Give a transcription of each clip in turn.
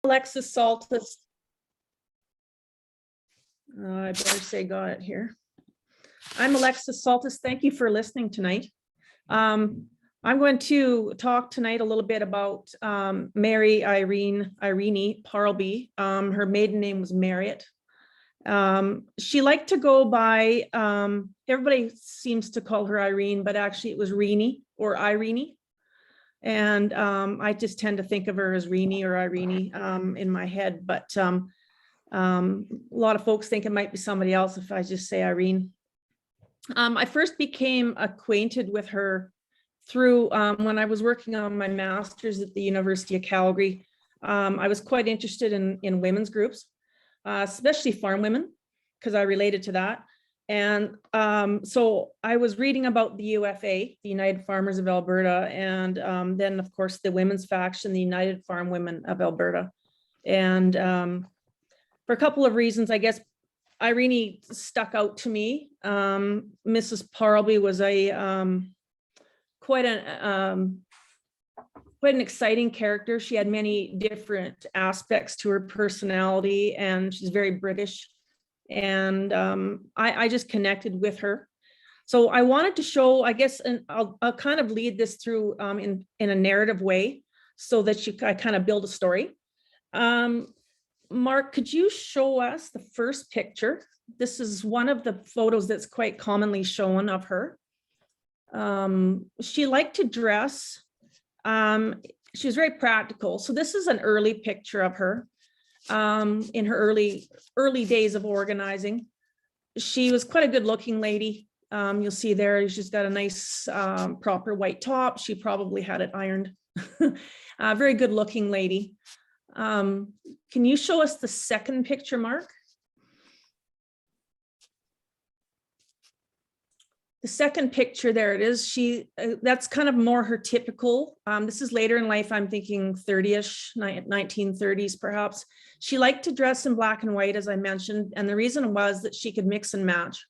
Alexis Soltice. I better say got it here. I'm Alexis Soltice. Thank you for listening tonight. I'm going to talk tonight a little bit about Mary Irene Parlby. Her maiden name was Marriott. She liked to go by, everybody seems to call her Irene, but actually it was Reenie or Irene. And I just tend to think of her as Reenie or Irene in my head, but a lot of folks think it might be somebody else if I just say Irene. I first became acquainted with her through when I was working on my master's at the University of Calgary. I was quite interested in women's groups, especially farm women, because I related to that. And so I was reading about the UFA, the United Farmers of Alberta, and then of course the women's faction, the United Farm Women of Alberta. And for a couple of reasons, I guess Irene stuck out to me. Mrs. Parlby was a quite an exciting character. She had many different aspects to her personality, and she's very British. And I just connected with her. So I wanted to show, I guess, and I'll kind of lead this through in a narrative way so that I kind of build a story. Mark, could you show us the first picture? This is one of the photos that's quite commonly shown of her. She liked to dress. She was very practical. So this is an early picture of her in her early days of organizing. She was quite a good looking lady. You'll see there, she's got a nice proper white top. She probably had it ironed. Very good looking lady. Can you show us the second picture, Mark? The second picture, there it is. That's kind of more her typical. This is later in life. I'm thinking 30-ish, 1930s perhaps. She liked to dress in black and white, as I mentioned, and the reason was that she could mix and match.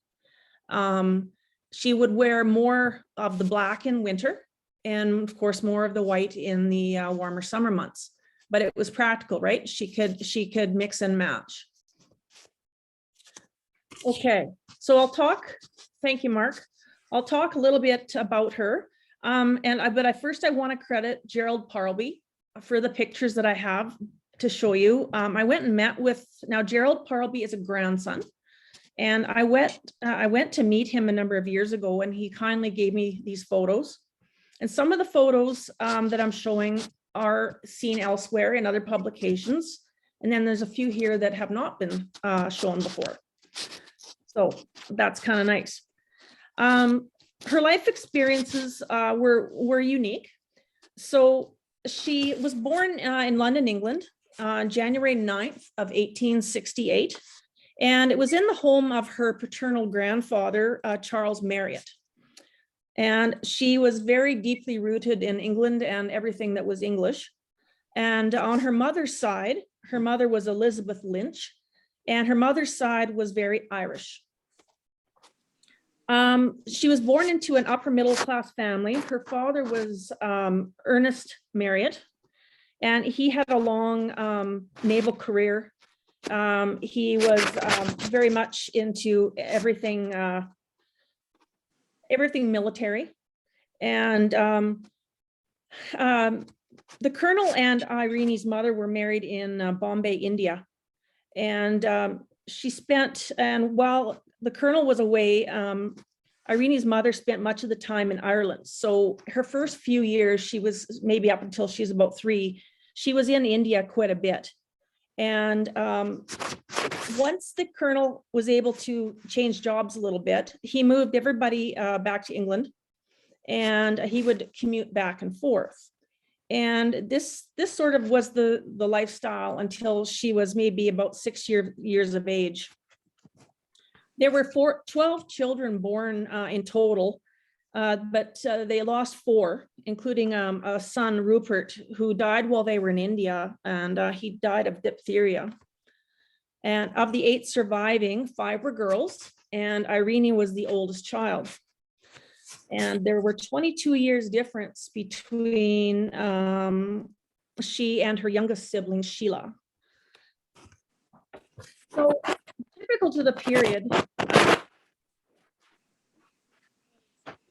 She would wear more of the black in winter, and of course more of the white in the warmer summer months. But it was practical, right? She could mix and match. Okay, so I'll talk. Thank you, Mark. I'll talk a little bit about her. But first I want to credit Gerald Parlby for the pictures that I have to show you. I went and met with, now Gerald Parlby is a grandson, and I went to meet him a number of years ago, and he kindly gave me these photos. And some of the photos that I'm showing are seen elsewhere in other publications. And then there's a few here that have not been shown before. So that's kind of nice. Her life experiences were unique. So she was born in London, England, on January 9th of 1868. And it was in the home of her paternal grandfather, Charles Marriott. And she was very deeply rooted in England and everything that was English. And on her mother's side, her mother was Elizabeth Lynch, and her mother's side was very Irish. She was born into an upper middle class family. Her father was Ernest Marriott, and he had a long naval career. He was very much into everything military. And the colonel and Irene's mother were married in Bombay, India. And she spent, and while the colonel was away, Irene's mother spent much of the time in Ireland. So her first few years, she was maybe up until she was about 3, she was in India quite a bit. And once the colonel was able to change jobs a little bit, he moved everybody back to England, and he would commute back and forth. And this sort of was the lifestyle until she was maybe about 6 years of age. There were 12 children born in total, but they lost 4, including a son, Rupert, who died while they were in India, and he died of diphtheria. And of the 8 surviving, 5 were girls, and Irene was the oldest child. And there were 22 years difference between she and her youngest sibling, Sheila. So typical to the period,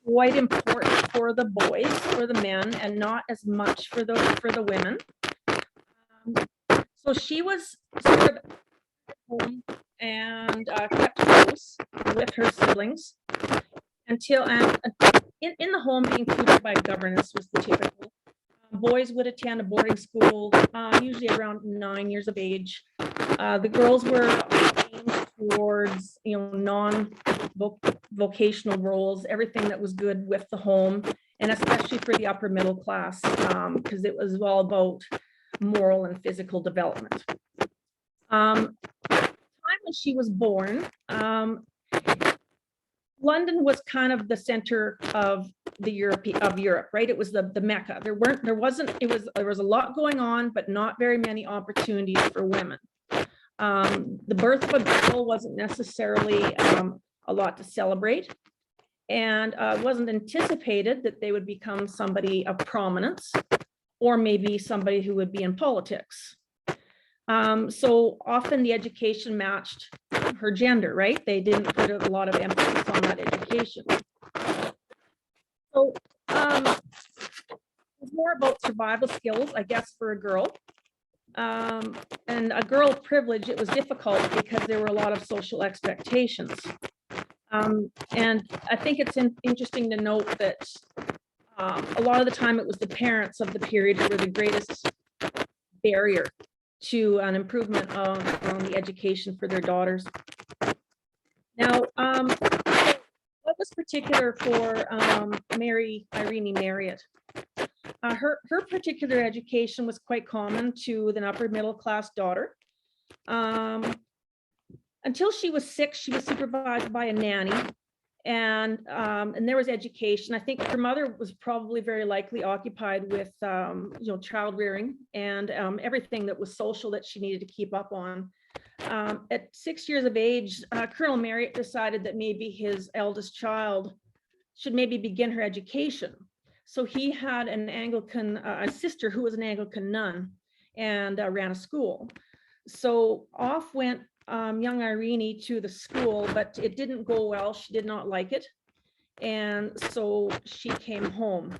quite important for the boys, for the men, and not as much for the women. So she was sort of home and kept close with her siblings until in the home being tutored by a governess was the typical. Boys would attend a boarding school, usually around 9 years of age. The girls were aimed towards, non-vocational roles, everything that was good with the home, and especially for the upper middle class, because it was all about moral and physical development. Time when she was born, London was kind of the center of Europe, right? It was the Mecca. There was a lot going on, but not very many opportunities for women. The birth of a girl wasn't necessarily a lot to celebrate, and it wasn't anticipated that they would become somebody of prominence, or maybe somebody who would be in politics. So often the education matched her gender, right? They didn't put a lot of emphasis on that education. So it's more about survival skills, I guess, for a girl. And a girl privilege, it was difficult because there were a lot of social expectations. And I think it's interesting to note that a lot of the time it was the parents of the period who were the greatest barrier to an improvement on the education for their daughters. Now, what was particular for Irene Marriott? Her particular education was quite common to an upper middle class daughter. Until she was 6, she was supervised by a nanny, and there was education. I think her mother was probably very likely occupied with child rearing and everything that was social that she needed to keep up on. At 6 years of age, Colonel Marriott decided that maybe his eldest child should maybe begin her education. So he had an Anglican, a sister who was an Anglican nun, and ran a school. So off went young Irene to the school, but it didn't go well. She did not like it. And so she came home.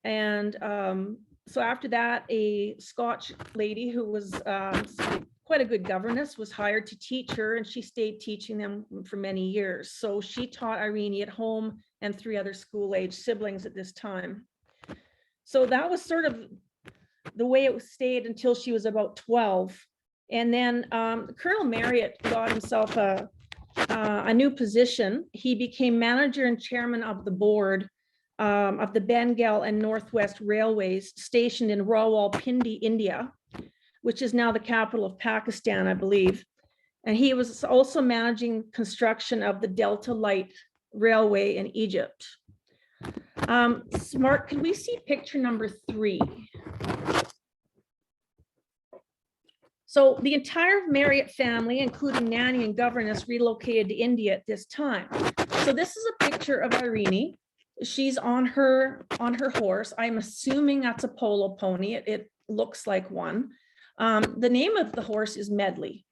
And so after that, a Scotch lady who was quite a good governess was hired to teach her, and she stayed teaching them for many years. So she taught Irene at home and 3 other school-age siblings at this time. So that was sort of the way it stayed until she was about 12. And then Colonel Marriott got himself a new position. He became manager and chairman of the board of the Bengal and Northwest Railways stationed in Rawalpindi, India, which is now the capital of Pakistan, I believe. And he was also managing construction of the Delta Light Railway in Egypt. Smart, can we see picture number 3? So the entire Marriott family, including nanny and governess, relocated to India at this time. So this is a picture of Irene. She's on her horse. I'm assuming that's a polo pony. It looks like one. The name of the horse is Medley.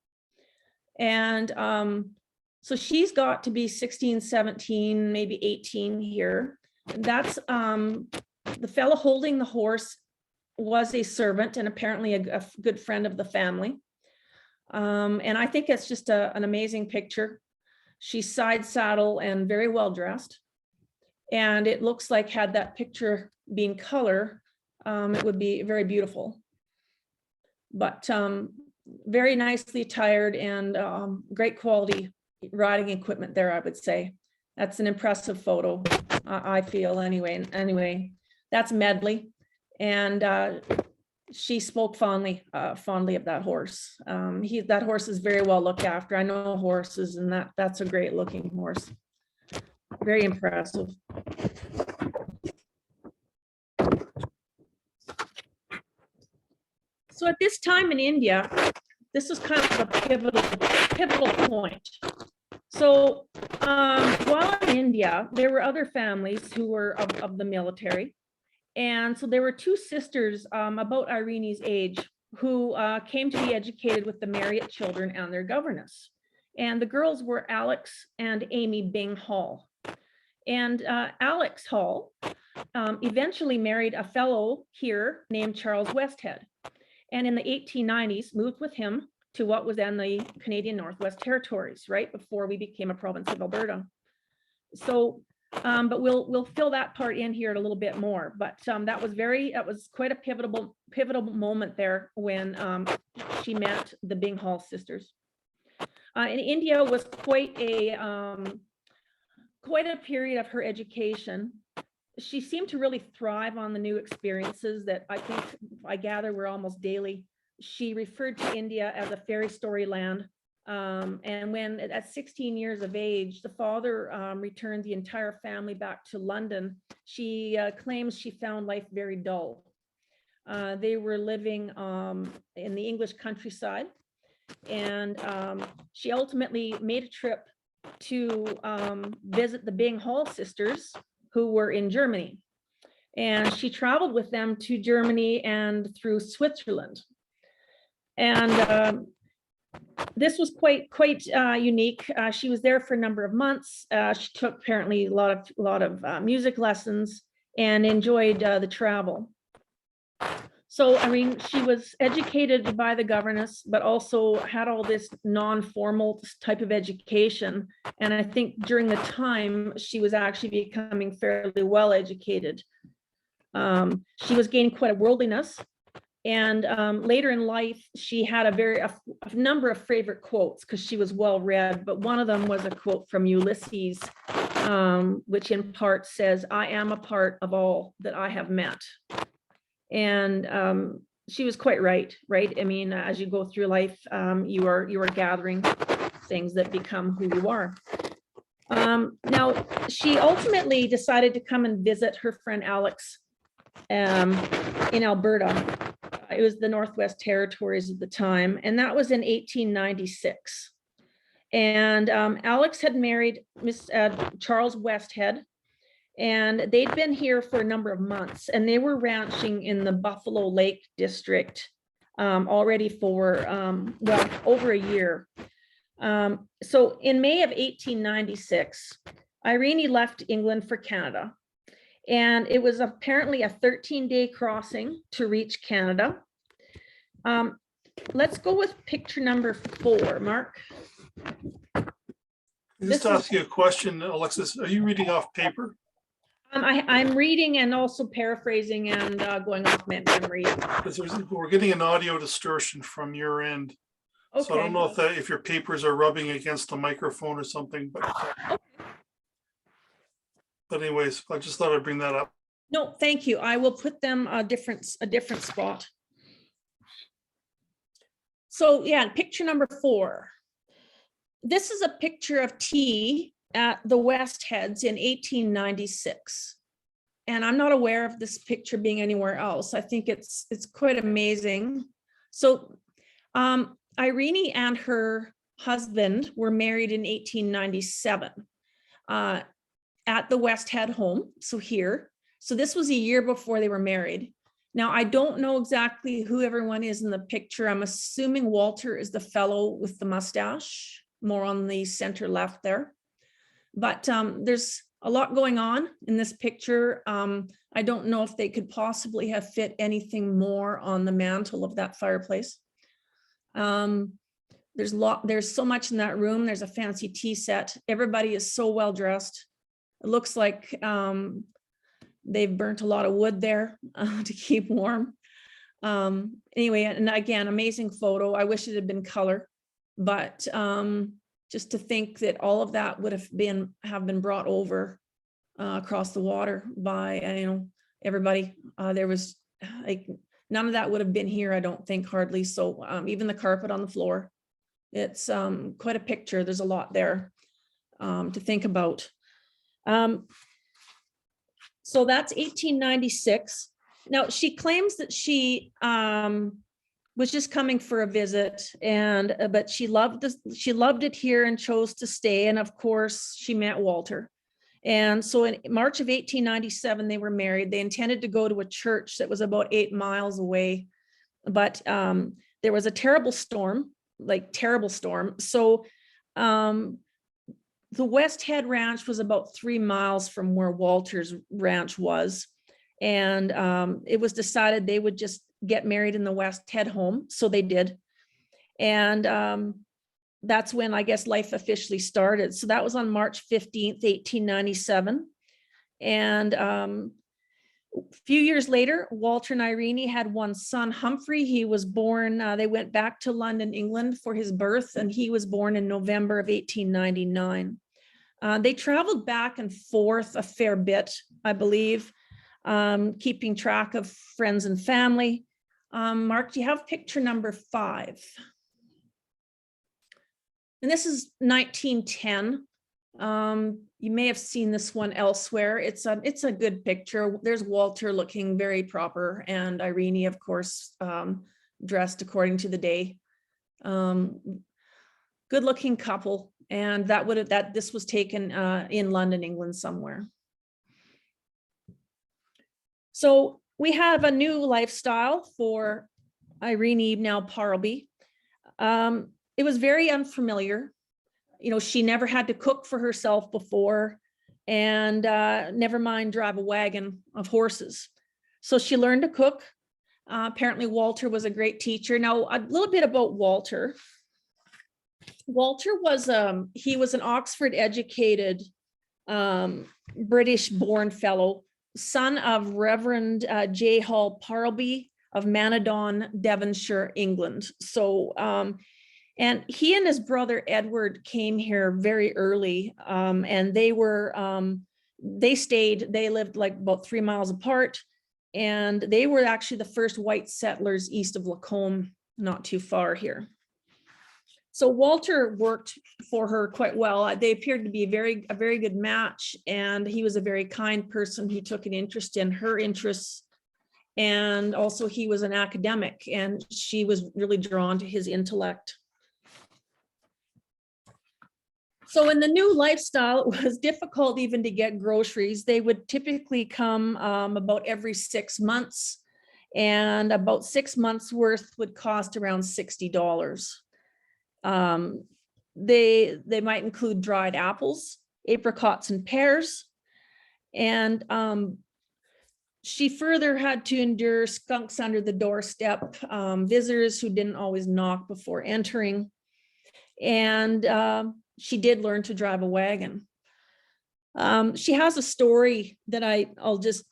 And so she's got to be 16, 17, maybe 18 here. That's the fellow holding the horse was a servant and apparently a good friend of the family. And I think it's just an amazing picture. She's side saddle and very well dressed. And it looks like had that picture been color, it would be very beautiful. But very nicely attired and great quality riding equipment there, I would say. That's an impressive photo, I feel anyway. Anyway, that's Medley. And she spoke fondly of that horse. That horse is very well looked after. I know horses, and that's a great looking horse. Very impressive. So at this time in India, this is kind of a pivotal point. So while in India, there were other families who were of the military. And so there were two sisters about Irene's age who came to be educated with the Marriott children and their governess. And the girls were Alex and Amy Bing Hall. And Alex Hall eventually married a fellow here named Charles Westhead. And in the 1890s, moved with him to what was then the Canadian Northwest Territories, right before we became a province of Alberta. So, but we'll fill that part in here a little bit more. But that was quite a pivotal moment there when she met the Bing Hall sisters. In India was quite a period of her education. She seemed to really thrive on the new experiences that I gather were almost daily. She referred to India as a fairy story land. And when at 16 years of age, the father returned the entire family back to London, she claims she found life very dull. They were living in the English countryside, and she ultimately made a trip to visit the Bing Hall sisters, who were in Germany. And she traveled with them to Germany and through Switzerland. And this was quite unique. She was there for a number of months. She took apparently a lot of music lessons and enjoyed the travel. So, I mean, she was educated by the governess, but also had all this non-formal type of education. And I think during the time, she was actually becoming fairly well educated. She was gaining quite a worldliness. And later in life, she had a number of favorite quotes because she was well read, but one of them was a quote from Ulysses, which in part says, "I am a part of all that I have met." And she was quite right? I mean, as you go through life, you are gathering things that become who you are. Now, she ultimately decided to come and visit her friend Alex in Alberta. It was the Northwest Territories at the time, and that was in 1896. And Alex had married Charles Westhead, and they'd been here for a number of months, and they were ranching in the Buffalo Lake district already for, well, over a year. So in May of 1896, Irene left England for Canada. And it was apparently a 13-day crossing to reach Canada. Let's go with picture number 4, Mark. Just ask you a question, Alexis. Are you reading off paper? I'm reading and also paraphrasing and going off memory. Because we're getting an audio distortion from your end. Okay. So I don't know if your papers are rubbing against the microphone or something, but anyways, I just thought I'd bring that up. No, thank you. I will put them a different spot. So yeah, picture number 4. This is a picture of tea at the Westheads in 1896. And I'm not aware of this picture being anywhere else. I think it's quite amazing. So Irene and her husband were married in 1897. At the Westhead home, so here. So this was a year before they were married. Now, I don't know exactly who everyone is in the picture. I'm assuming Walter is the fellow with the mustache, more on the center left there. But there's a lot going on in this picture. I don't know if they could possibly have fit anything more on the mantle of that fireplace. There's so much in that room. There's a fancy tea set. Everybody is so well dressed. It looks like they've burnt a lot of wood there to keep warm. Anyway, and again, amazing photo. I wish it had been color, but just to think that all of that would have been brought over across the water by everybody. There was like none of that would have been here, I don't think, hardly. So even the carpet on the floor, it's quite a picture. There's a lot there to think about. So that's 1896. Now she claims that she was just coming for a visit, but she loved it here and chose to stay. And of course, she met Walter. And so in March of 1897, they were married. They intended to go to a church that was about 8 miles away, but there was a terrible storm, like terrible storm. So the West Head Ranch was about 3 miles from where Walter's ranch was. And it was decided they would just get married in the West Head home. So they did. And that's when I guess life officially started. So that was on March 15th, 1897. And a few years later, Walter and Irene had one son, Humphrey. He was born, they went back to London, England for his birth, and he was born in November of 1899. They traveled back and forth a fair bit, I believe, keeping track of friends and family. Mark, do you have picture number 5? And this is 1910. You may have seen this one elsewhere. It's a good picture. There's Walter looking very proper, and Irene, of course, dressed according to the day. Good looking couple. And this was taken in London, England somewhere. So we have a new lifestyle for Irene now Parlby. It was very unfamiliar. You know, she never had to cook for herself before, and never mind drive a wagon of horses. So she learned to cook. Apparently Walter was a great teacher. Now, a little bit about Walter. Walter was, he was an Oxford educated British born fellow, son of Reverend J. Hall Parlby of Manadon, Devonshire, England. So, and he and his brother Edward came here very early, and they lived like about 3 miles apart, and they were actually the first white settlers east of Lacombe, not too far here. So Walter worked for her quite well. They appeared to be a very good match, and he was a very kind person who took an interest in her interests. And also he was an academic, and she was really drawn to his intellect. So in the new lifestyle, it was difficult even to get groceries. They would typically come about every 6 months, and about 6 months worth would cost around $60. They might include dried apples, apricots, and pears. And she further had to endure skunks under the doorstep, visitors who didn't always knock before entering. And she did learn to drive a wagon. She has a story that I'll just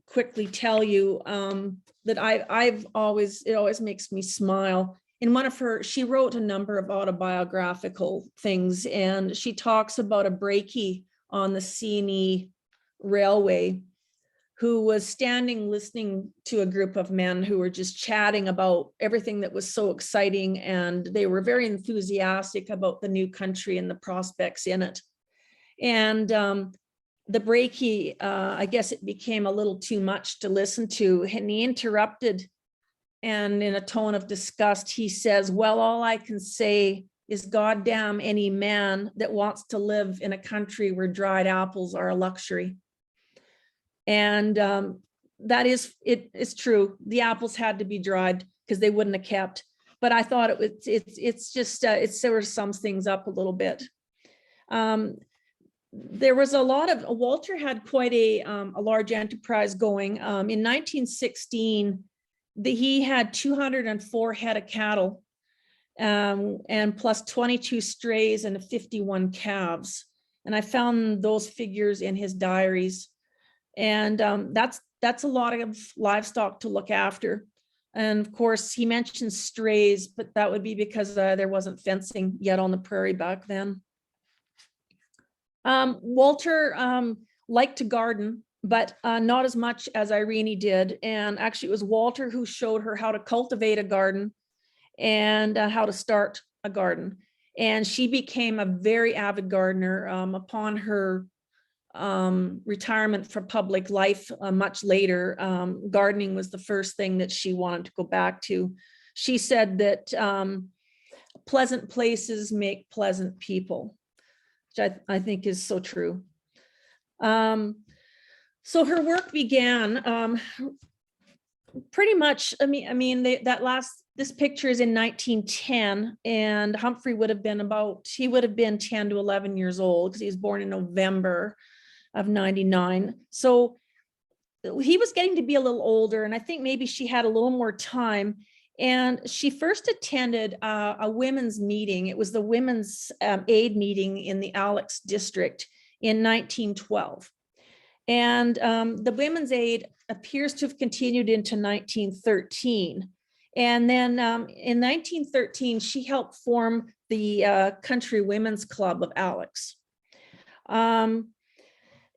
quickly tell you that it always makes me smile. In one of her, she wrote a number of autobiographical things, and she talks about a brakie on the C&E railway who was standing listening to a group of men who were just chatting about everything that was so exciting, and they were very enthusiastic about the new country and the prospects in it. And the brakie, I guess it became a little too much to listen to, and he interrupted. And in a tone of disgust, he says, "Well, all I can say is goddamn any man that wants to live in a country where dried apples are a luxury." And that is, it's true. The apples had to be dried because they wouldn't have kept. But I thought it's just, it sort of sums things up a little bit. There was Walter had quite a large enterprise going. In 1916, he had 204 head of cattle, and plus 22 strays and 51 calves. And I found those figures in his diaries. And that's a lot of livestock to look after. And of course, he mentioned strays, but that would be because there wasn't fencing yet on the prairie back then. Walter liked to garden, but not as much as Irene did. And actually, it was Walter who showed her how to cultivate a garden and how to start a garden. And she became a very avid gardener upon her retirement from public life. Much later, gardening was the first thing that she wanted to go back to. She said that pleasant places make pleasant people, which I think is so true. So her work began pretty much, this picture is in 1910, and Humphrey would have been 10 to 11 years old because he was born in November of 99. So he was getting to be a little older, and I think maybe she had a little more time. And she first attended a women's meeting. It was the women's aid meeting in the Alexis district in 1912. And the women's aid appears to have continued into 1913. And then in 1913, she helped form the Country Women's Club of Alexis.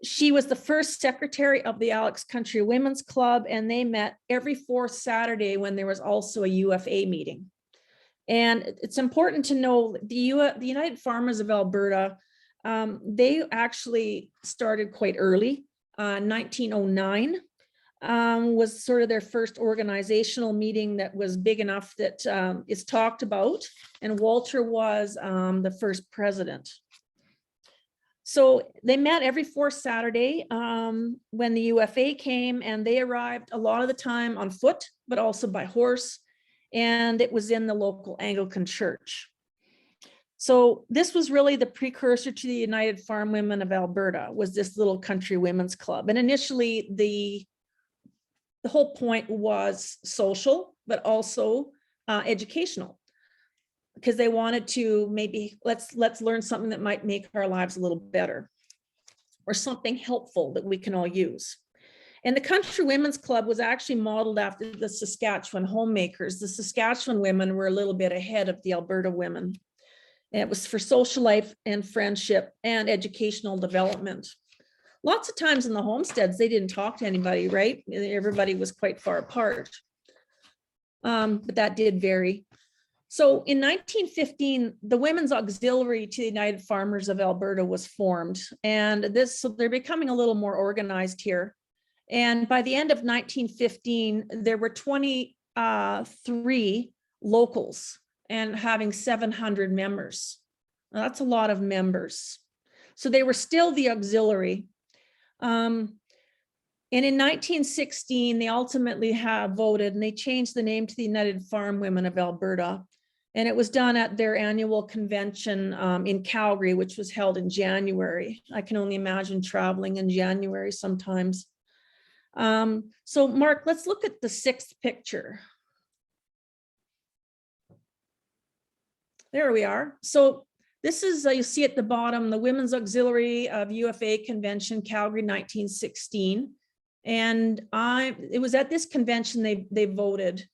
She was the first secretary of the Alexis Country Women's Club, and they met every fourth Saturday when there was also a UFA meeting. And it's important to know the United Farmers of Alberta, they actually started quite early. 1909 was sort of their first organizational meeting that was big enough that is talked about, and Walter was the first president. So they met every fourth Saturday when the UFA came, and they arrived a lot of the time on foot, but also by horse, and it was in the local Anglican church. So this was really the precursor to the United Farm Women of Alberta, was this little Country Women's Club. And initially the whole point was social, but also educational, because they wanted to maybe let's learn something that might make our lives a little better, or something helpful that we can all use. And the Country Women's Club was actually modeled after the Saskatchewan homemakers. The Saskatchewan women were a little bit ahead of the Alberta women. And it was for social life and friendship and educational development. Lots of times in the homesteads, they didn't talk to anybody, right? Everybody was quite far apart. But that did vary. So in 1915, the Women's Auxiliary to the United Farmers of Alberta was formed. And so they're becoming a little more organized here. And by the end of 1915, there were 23 locals and having 700 members. Now, that's a lot of members. So they were still the auxiliary. And in 1916, they ultimately voted, and they changed the name to the United Farm Women of Alberta. And it was done at their annual convention in Calgary, which was held in January. I can only imagine traveling in January sometimes. So Mark, let's look at the sixth picture. There we are. So this is, you see at the bottom, the Women's Auxiliary of UFA Convention, Calgary, 1916. And it was at this convention they voted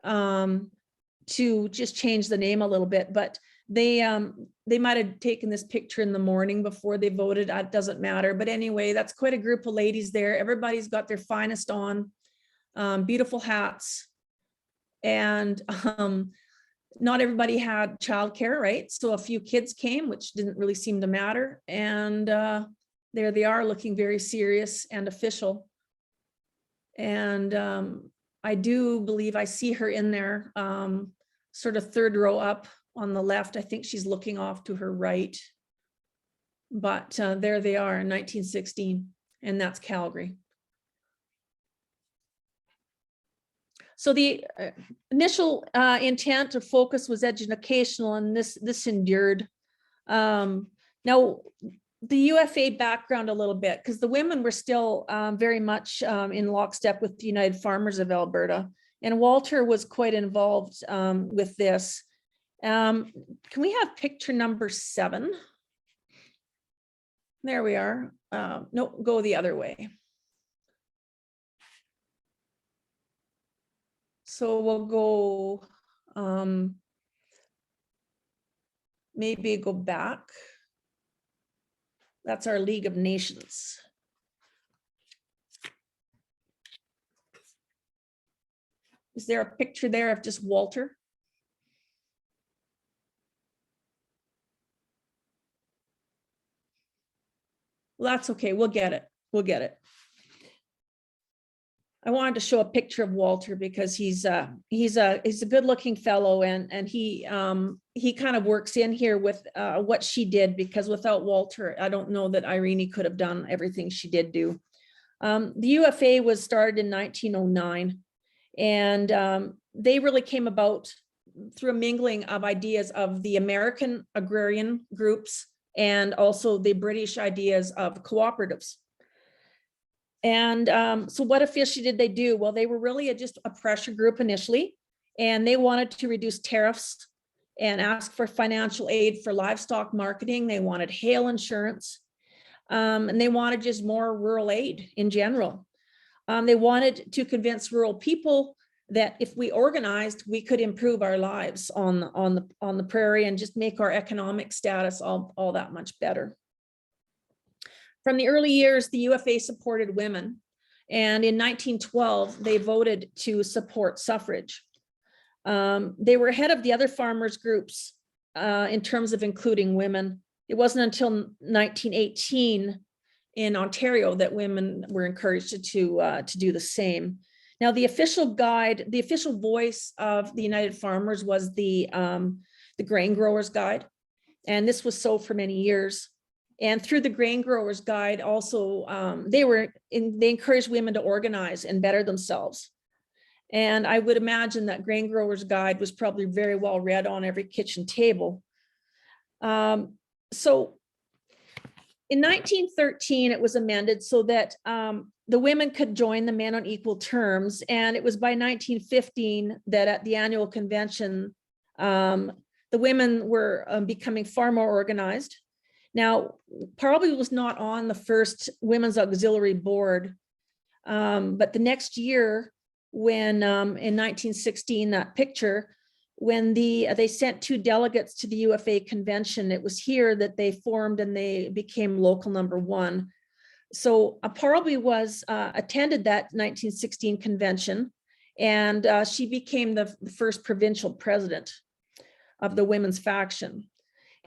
to just change the name a little bit, but they might have taken this picture in the morning before they voted. It doesn't matter. But anyway, that's quite a group of ladies there. Everybody's got their finest on, beautiful hats. And not everybody had childcare, right? So a few kids came, which didn't really seem to matter. And there they are, looking very serious and official. And I do believe I see her in there, sort of third row up on the left. I think she's looking off to her right. But there they are in 1916, and that's Calgary. So the initial intent or focus was educational, and this endured. Now, the UFA background a little bit, because the women were still very much in lockstep with the United Farmers of Alberta, and Walter was quite involved with this. Can we have picture number 7? There we are. No, go the other way. So we'll go, maybe go back. That's our League of Nations. Is there a picture there of just Walter? Well, that's okay. We'll get it. We'll get it. I wanted to show a picture of Walter because he's a good looking fellow, and he kind of works in here with what she did, because without Walter, I don't know that Irene could have done everything she did do. The UFA was started in 1909, and they really came about through a mingling of ideas of the American agrarian groups and also the British ideas of cooperatives. And so what officially did they do? Well, they were really just a pressure group initially, and they wanted to reduce tariffs and ask for financial aid for livestock marketing. They wanted hail insurance, and they wanted just more rural aid in general. They wanted to convince rural people that if we organized, we could improve our lives on the prairie and just make our economic status all that much better. From the early years, the UFA supported women, and in 1912, they voted to support suffrage. They were ahead of the other farmers groups in terms of including women. It wasn't until 1918 in Ontario that women were encouraged to do the same. Now, the official guide, the official voice of the United Farmers was the Grain Growers Guide, and this was so for many years. And through the Grain Growers Guide, also they encouraged women to organize and better themselves. And I would imagine that Grain Growers Guide was probably very well read on every kitchen table. So in 1913, it was amended so that the women could join the men on equal terms. And it was by 1915 that at the annual convention, the women were becoming far more organized. Now, Parlby was not on the first Women's Auxiliary Board, but the next year, when in 1916, that picture, when they sent 2 delegates to the UFA convention, it was here that they formed and they became local number 1. So Parlby attended that 1916 convention, and she became the first provincial president of the women's faction.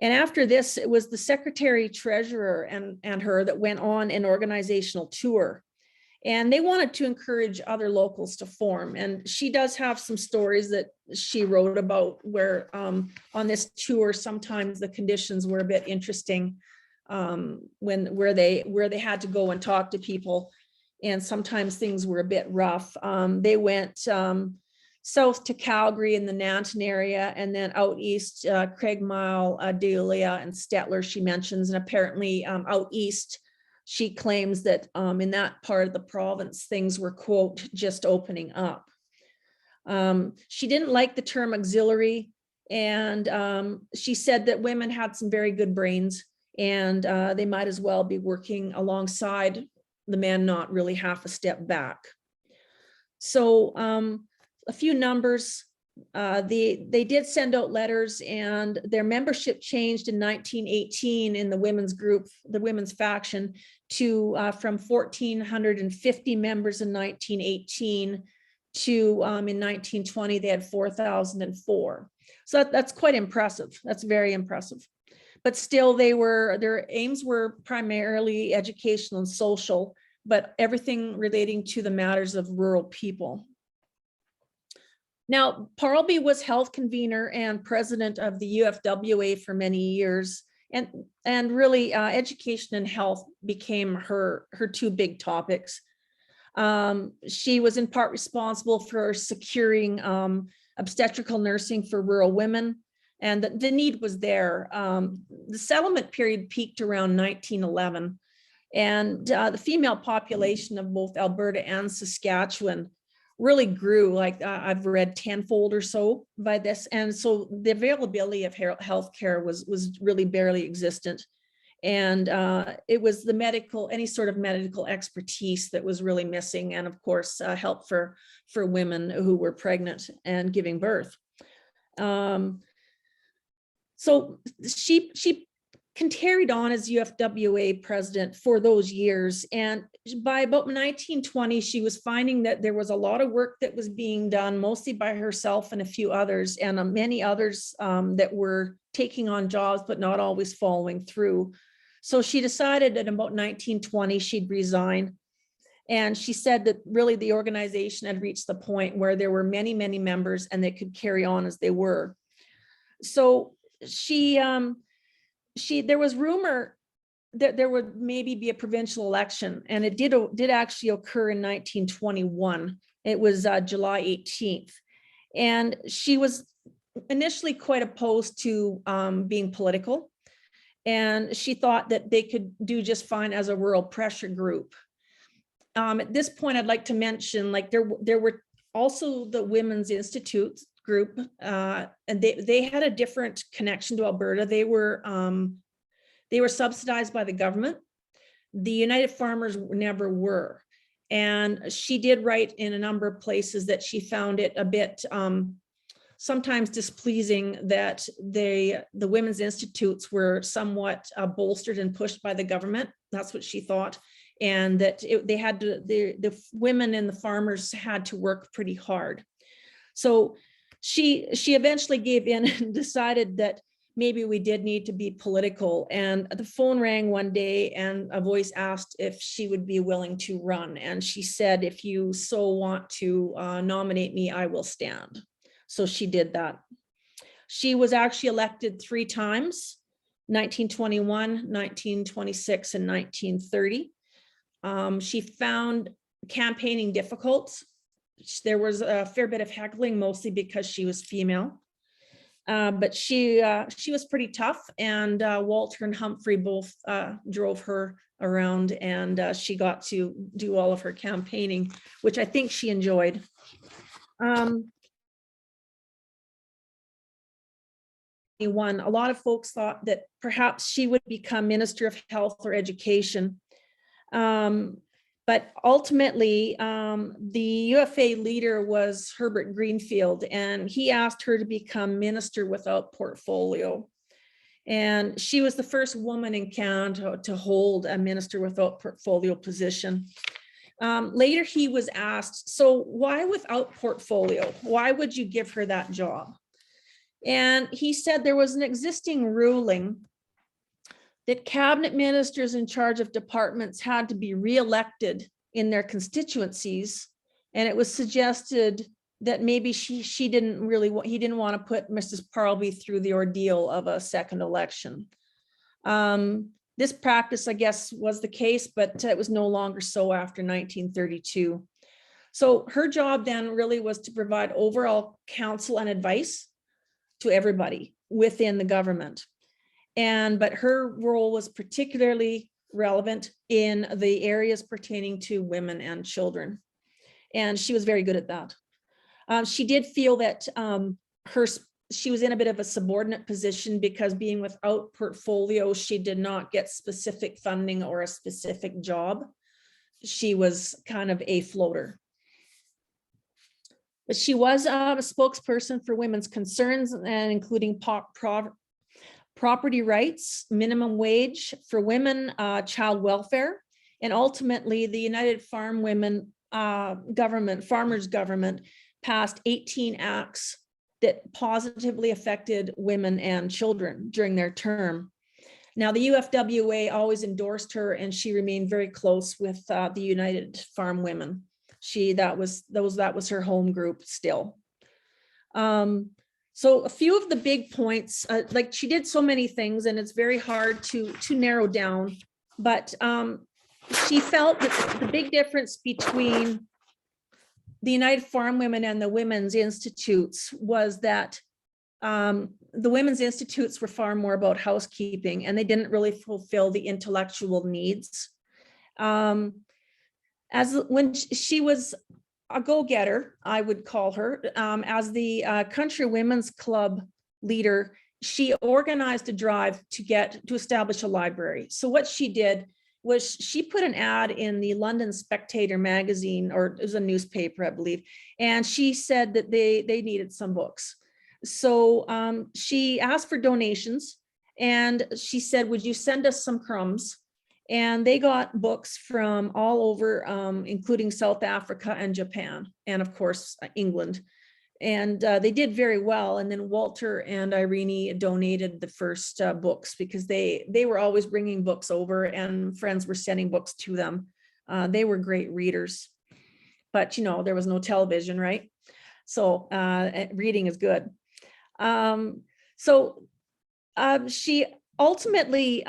And after this, it was the secretary treasurer and her that went on an organizational tour. And they wanted to encourage other locals to form. And she does have some stories that she wrote about where on this tour, sometimes the conditions were a bit interesting where they had to go and talk to people. And sometimes things were a bit rough. They went south to Calgary in the Nanton area, and then out east, Craigmile, Delia, and Stettler, she mentions. And apparently out east, she claims that in that part of the province, things were, quote, just opening up. She didn't like the term auxiliary, and she said that women had some very good brains, and they might as well be working alongside the men, not really half a step back. So a few numbers, they did send out letters, and their membership changed in 1918 in the women's group, the women's faction, to from 1,450 members in 1918 to in 1920 they had 4,004. So that's quite impressive. That's very impressive. But still, their aims were primarily educational and social, but everything relating to the matters of rural people. Now, Parlby was health convener and president of the UFWA for many years, and really education and health became her 2 big topics. She was in part responsible for securing obstetrical nursing for rural women, and the need was there. The settlement period peaked around 1911, and the female population of both Alberta and Saskatchewan really grew, like I've read tenfold or so by this. And so the availability of healthcare was really barely existent. And it was any sort of medical expertise that was really missing. And of course, help for women who were pregnant and giving birth. So she carried on as UFWA president for those years. And by about 1920, she was finding that there was a lot of work that was being done, mostly by herself and a few others, and many others that were taking on jobs, but not always following through. So she decided at about 1920, she'd resign. And she said that really the organization had reached the point where there were many, many members and they could carry on as they were. So there was rumor that there would maybe be a provincial election, and it did actually occur in 1921. It was July 18th. And she was initially quite opposed to being political. And she thought that they could do just fine as a rural pressure group. At this point, I'd like to mention, like, there were also the Women's Institute group, and they had a different connection to Alberta. They were subsidized by the government. The United Farmers never were. And she did write in a number of places that she found it a bit sometimes displeasing that the Women's Institutes were somewhat bolstered and pushed by the government. That's what she thought. And that the women and the farmers had to work pretty hard. So she eventually gave in and decided that maybe we did need to be political. And the phone rang one day and a voice asked if she would be willing to run. And she said, if you so want to nominate me, I will stand. So she did that. She was actually elected 3 times, 1921, 1926, and 1930. She found campaigning difficult. There was a fair bit of heckling, mostly because she was female. But she was pretty tough, and Walter and Humphrey both drove her around, and she got to do all of her campaigning, which I think she enjoyed. A lot of folks thought that perhaps she would become Minister of Health or Education. But ultimately, the UFA leader was Herbert Greenfield, and he asked her to become minister without portfolio. And she was the first woman in Canada to hold a minister without portfolio position. Later, he was asked, so why without portfolio? Why would you give her that job? And he said there was an existing ruling that cabinet ministers in charge of departments had to be re-elected in their constituencies. And it was suggested that maybe he didn't want to put Mrs. Parlby through the ordeal of a second election. This practice, I guess, was the case, but it was no longer so after 1932. So her job then really was to provide overall counsel and advice to everybody within the government. But her role was particularly relevant in the areas pertaining to women and children. And she was very good at that. She did feel that she was in a bit of a subordinate position because being without portfolio, she did not get specific funding or a specific job. She was kind of a floater. But she was a spokesperson for women's concerns, and including property rights, minimum wage for women, child welfare, and ultimately the United Farm Women Farmers Government passed 18 acts that positively affected women and children during their term. Now, the UFWA always endorsed her, and she remained very close with the United Farm Women. That was her home group still. So a few of the big points, like she did so many things, and it's very hard to narrow down, but she felt that the big difference between the United Farm Women and the Women's Institutes was that the Women's Institutes were far more about housekeeping, and they didn't really fulfill the intellectual needs. When she was a go-getter, I would call her, as the Country Women's Club leader, she organized a drive to establish a library. So what she did was she put an ad in the London Spectator magazine, or it was a newspaper, I believe, and she said that they needed some books. So she asked for donations, and she said, would you send us some crumbs? And they got books from all over, including South Africa and Japan, and of course, England. And they did very well. And then Walter and Irene donated the first books, because they were always bringing books over, and friends were sending books to them. They were great readers, but there was no television, right? So reading is good. She ultimately,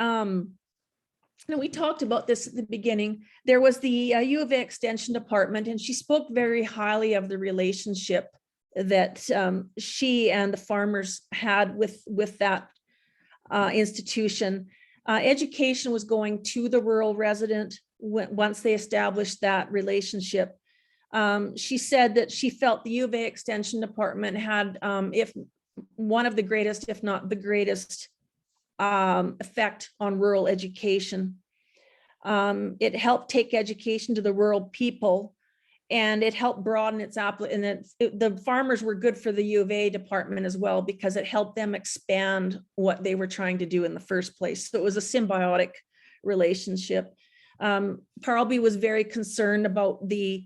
we talked about this at the beginning. There was the U of A Extension Department, and she spoke very highly of the relationship that she and the farmers had with that institution. Education was going to the rural resident once they established that relationship. She said that she felt the U of A Extension Department had, if one of the greatest, if not the greatest, effect on rural education. It helped take education to the rural people, and it helped broaden its the farmers were good for the U of A department as well, because it helped them expand what they were trying to do in the first place. So it was a symbiotic relationship. Parlby was very concerned about the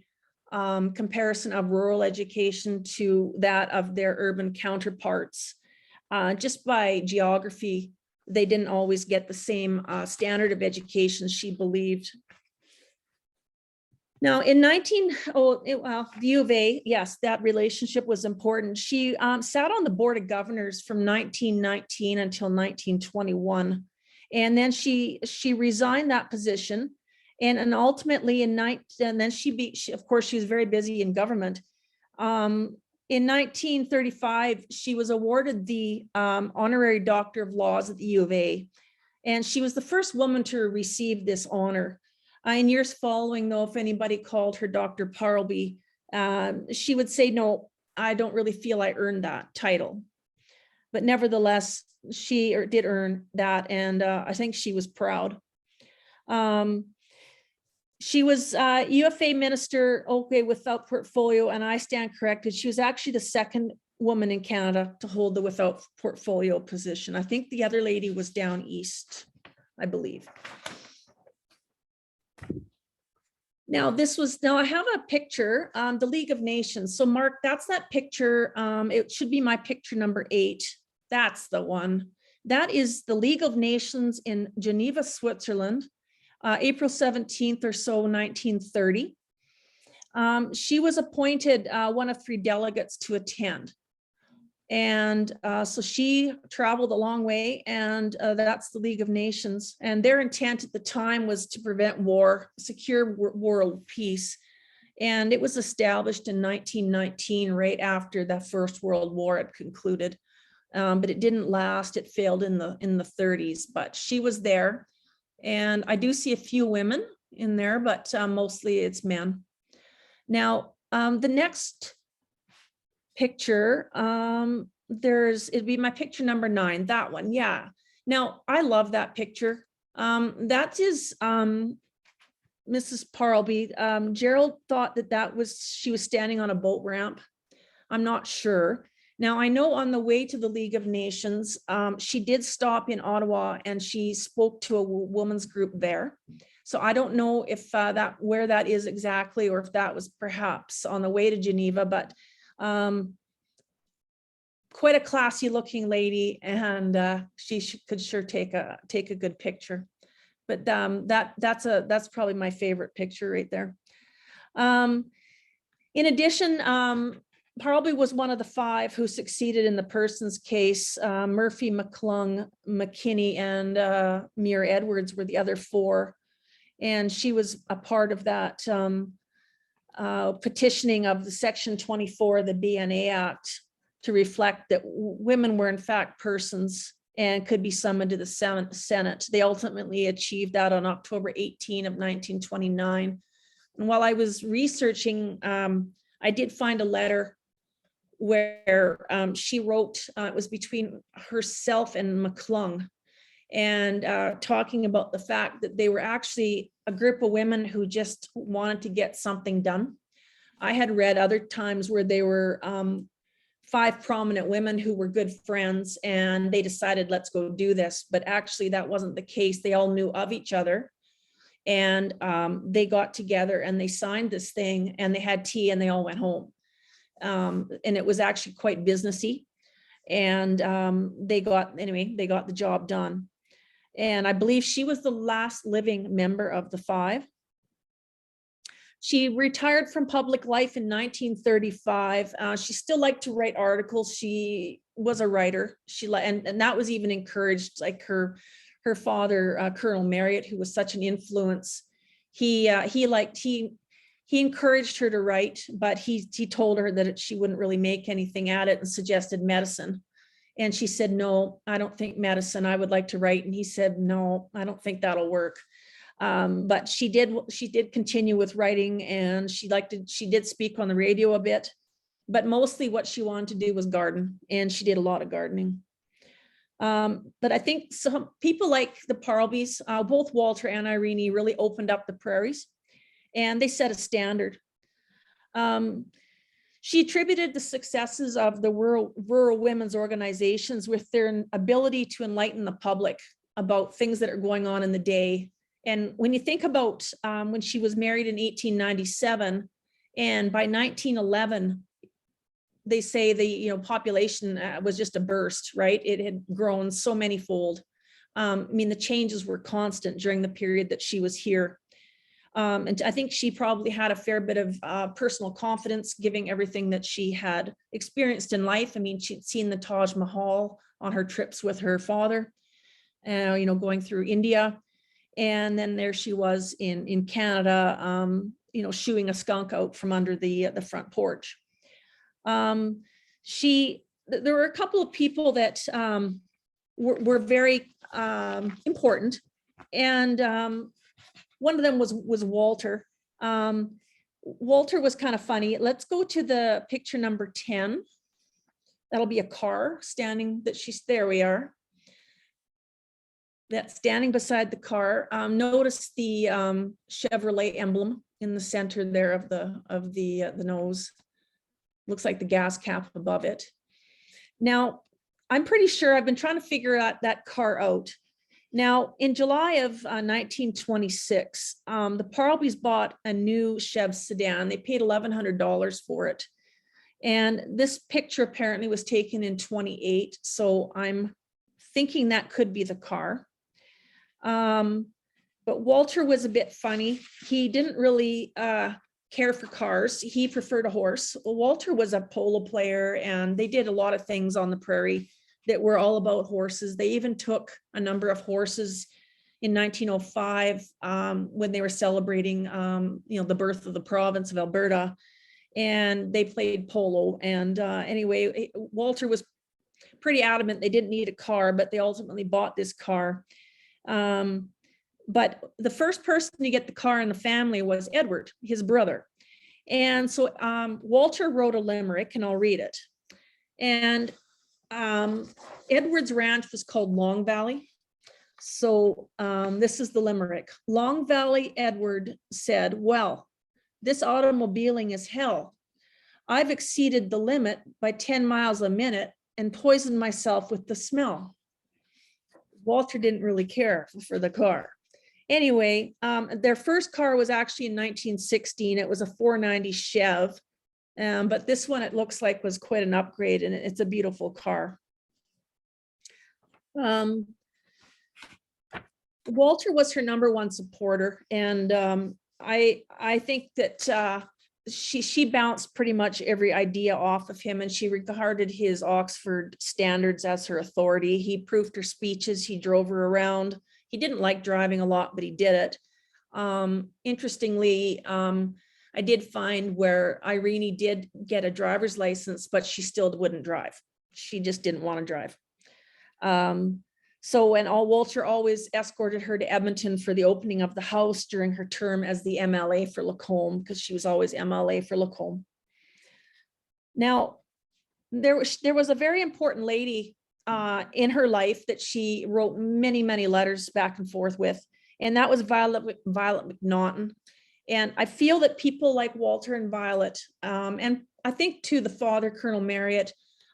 comparison of rural education to that of their urban counterparts. Just by geography, they didn't always get the same standard of education, she believed. Now in the U of A, yes, that relationship was important. She sat on the Board of Governors from 1919 until 1921. And then she resigned that position. And ultimately and then of course, she was very busy in government. In 1935, she was awarded the honorary Doctor of Laws at the U of A. And she was the first woman to receive this honor. In years following, though, if anybody called her Dr. Parlby, she would say, no, I don't really feel I earned that title. But nevertheless, she did earn that, and I think she was proud. She was UFA minister, okay, without portfolio, and I stand corrected. She was actually the second woman in Canada to hold the without portfolio position. I think the other lady was down east, I believe. Now I have a picture, the League of Nations. So Mark, that's that picture. It should be my picture number 8. That's the one. That is the League of Nations in Geneva, Switzerland. April 17th or so, 1930. She was appointed one of 3 delegates to attend. And so she traveled a long way, and that's the League of Nations. And their intent at the time was to prevent war, secure world peace. And it was established in 1919, right after the First World War had concluded. But it didn't last, it failed in the 30s, but she was there. And I do see a few women in there, but mostly it's men. Now, the next picture, it'd be my picture number 9, that one, yeah. Now, I love that picture. That is Mrs. Parlby. Gerald thought she was standing on a boat ramp. I'm not sure. Now, I know on the way to the League of Nations, she did stop in Ottawa and she spoke to a women's group there. So I don't know if where that is exactly, or if that was perhaps on the way to Geneva, but quite a classy looking lady, and she could sure take a good picture. But that's probably my favorite picture right there. In addition, Parlby was one of the 5 who succeeded in the Persons case. Murphy, McClung, McKinney, and Muir Edwards were the other 4. And she was a part of that petitioning of the Section 24 of the BNA Act to reflect that women were in fact persons and could be summoned to the Senate. They ultimately achieved that on October 18 of 1929. And while I was researching, I did find a letter where she wrote, it was between herself and McClung, and talking about the fact that they were actually a group of women who just wanted to get something done. I had read other times where they were 5 prominent women who were good friends, and they decided, let's go do this. But actually that wasn't the case. They all knew of each other, and they got together and they signed this thing, and they had tea and they all went home. And it was actually quite businessy, and they got the job done. And I believe she was the last living member of the 5. She retired from public life in 1935. She still liked to write articles. She was a writer. And that was even encouraged, like her father, Colonel Marriott, who was such an influence. He encouraged her to write, but he told her that she wouldn't really make anything at it and suggested medicine. And she said, no, I don't think medicine. I would like to write. And he said, no, I don't think that'll work. But she did continue with writing, and she did speak on the radio a bit, but mostly what she wanted to do was garden, and she did a lot of gardening. But I think some people like the Parlbys, both Walter and Irene, really opened up the prairies, and they set a standard. She attributed the successes of the rural women's organizations with their ability to enlighten the public about things that are going on in the day. And when you think about when she was married in 1897, and by 1911, they say the population was just a burst, right? It had grown so many-fold. I mean, the changes were constant during the period that she was here. And I think she probably had a fair bit of personal confidence, giving everything that she had experienced in life. I mean, she'd seen the Taj Mahal on her trips with her father, going through India. And then there she was in Canada, shooing a skunk out from under the front porch. There were a couple of people that were very important, and one of them was Walter. Walter was kind of funny. Let's go to the picture number 10. That'll be a car standing. There we are. That's standing beside the car. Notice the Chevrolet emblem in the center there of the nose. Looks like the gas cap above it. Now, I'm pretty sure I've been trying to figure out that car out. Now, in July of 1926, the Parlbys bought a new Chev sedan. They paid $1,100 for it. And this picture apparently was taken in 28. So I'm thinking that could be the car. But Walter was a bit funny. He didn't really care for cars. He preferred a horse. Well, Walter was a polo player, and they did a lot of things on the prairie that were all about horses. They even took a number of horses in 1905 when they were celebrating, the birth of the province of Alberta, and they played polo. And anyway, Walter was pretty adamant they didn't need a car, but they ultimately bought this car. But the first person to get the car in the family was Edward, his brother. And so Walter wrote a limerick, and I'll read it. And Edward's ranch was called Long Valley. So this is the limerick. Long Valley Edward said, well, this automobiling is hell. I've exceeded the limit by 10 miles a minute and poisoned myself with the smell. Walter didn't really care for the car. Anyway, their first car was actually in 1916. It was a 490 Chev. But this one, it looks like, was quite an upgrade, and it's a beautiful car. Walter was her number one supporter, and I think that she bounced pretty much every idea off of him, and she regarded his Oxford standards as her authority. He proofed her speeches. He drove her around. He didn't like driving a lot, but he did it. Interestingly, I did find where Irene did get a driver's license, but she still wouldn't drive. She just didn't want to drive. Walter always escorted her to Edmonton for the opening of the house during her term as the MLA for Lacombe, because she was always MLA for Lacombe. Now, there was a very important lady in her life that she wrote many, many letters back and forth with, and that was Violet McNaughton. And I feel that people like Walter and Violet, and I think too the father, Colonel Marriott,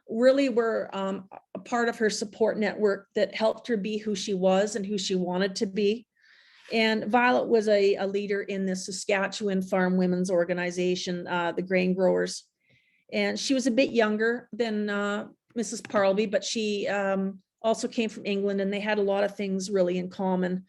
really were a part of her support network that helped her be who she was and who she wanted to be. And Violet was a leader in the Saskatchewan Farm Women's Organization, the grain growers. And she was a bit younger than Mrs. Parlby, but she also came from England, and they had a lot of things really in common.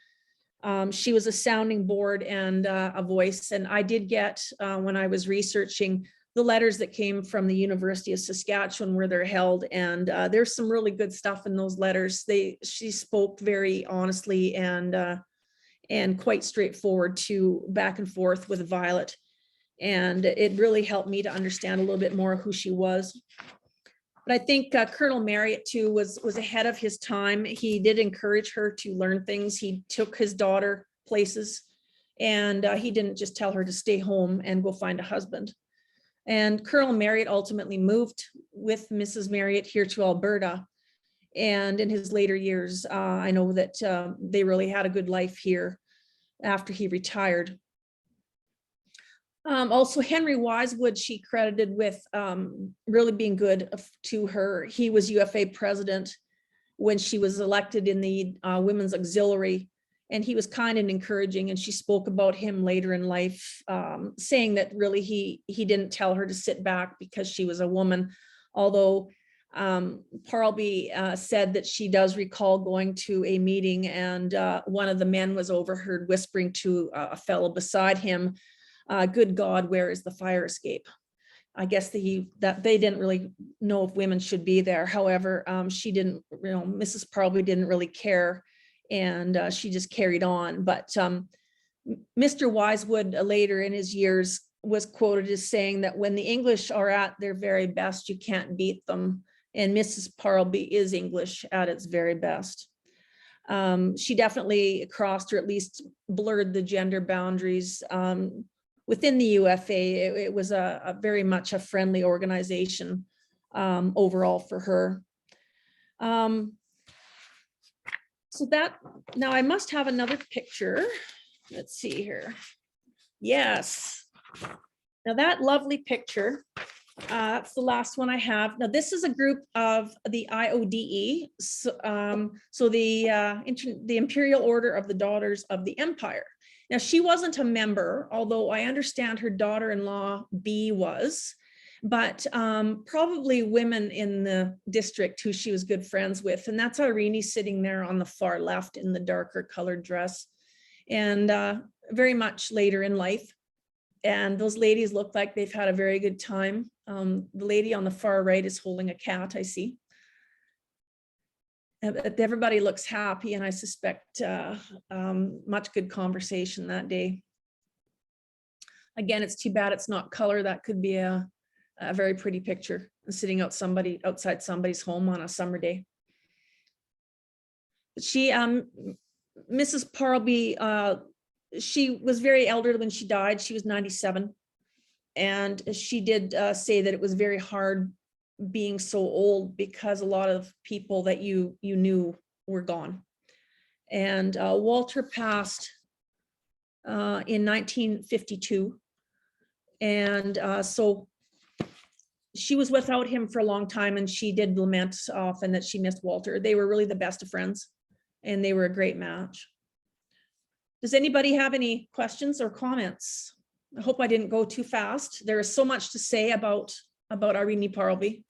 She was a sounding board and a voice. And I did get, when I was researching, the letters that came from the University of Saskatchewan where they're held. And there's some really good stuff in those letters. She spoke very honestly and quite straightforward to back and forth with Violet. And it really helped me to understand a little bit more who she was. But I think Colonel Marriott too was ahead of his time. He did encourage her to learn things. He took his daughter places, and he didn't just tell her to stay home and go find a husband. And Colonel Marriott ultimately moved with Mrs. Marriott here to Alberta. And in his later years, I know that they really had a good life here after he retired. Also, Henry Wisewood, she credited with really being good to her. He was UFA president when she was elected in the Women's Auxiliary, and he was kind and encouraging. And she spoke about him later in life, saying that really he didn't tell her to sit back because she was a woman. Although Parlby said that she does recall going to a meeting, and one of the men was overheard whispering to a fellow beside him, good God, where is the fire escape? I guess that they didn't really know if women should be there. However, she didn't, Mrs. Parlby didn't really care, and she just carried on. But Mr. Wisewood later in his years was quoted as saying that when the English are at their very best, you can't beat them. And Mrs. Parlby is English at its very best. She definitely crossed, or at least blurred, the gender boundaries. Within the UFA, it was a very much a friendly organization overall for her. So that, now I must have another picture. Let's see here. Yes. Now that lovely picture, that's the last one I have. Now this is a group of the IODE, so the Imperial Order of the Daughters of the Empire. Now, she wasn't a member, although I understand her daughter-in-law, B, was, but probably women in the district who she was good friends with. And that's Irene sitting there on the far left in the darker colored dress, and very much later in life. And those ladies look like they've had a very good time. The lady on the far right is holding a cat, I see. Everybody looks happy, and I suspect much good conversation that day. Again, it's too bad it's not color. That could be a very pretty picture, sitting outside somebody's home on a summer day. She, Mrs. Parlby, she was very elderly when she died. She was 97, and she did say that it was very hard being so old because a lot of people that you knew were gone. And Walter passed in 1952. And so she was without him for a long time, and she did lament often that she missed Walter. They were really the best of friends, and they were a great match. Does anybody have any questions or comments? I hope I didn't go too fast. There is so much to say about Irene Parlby.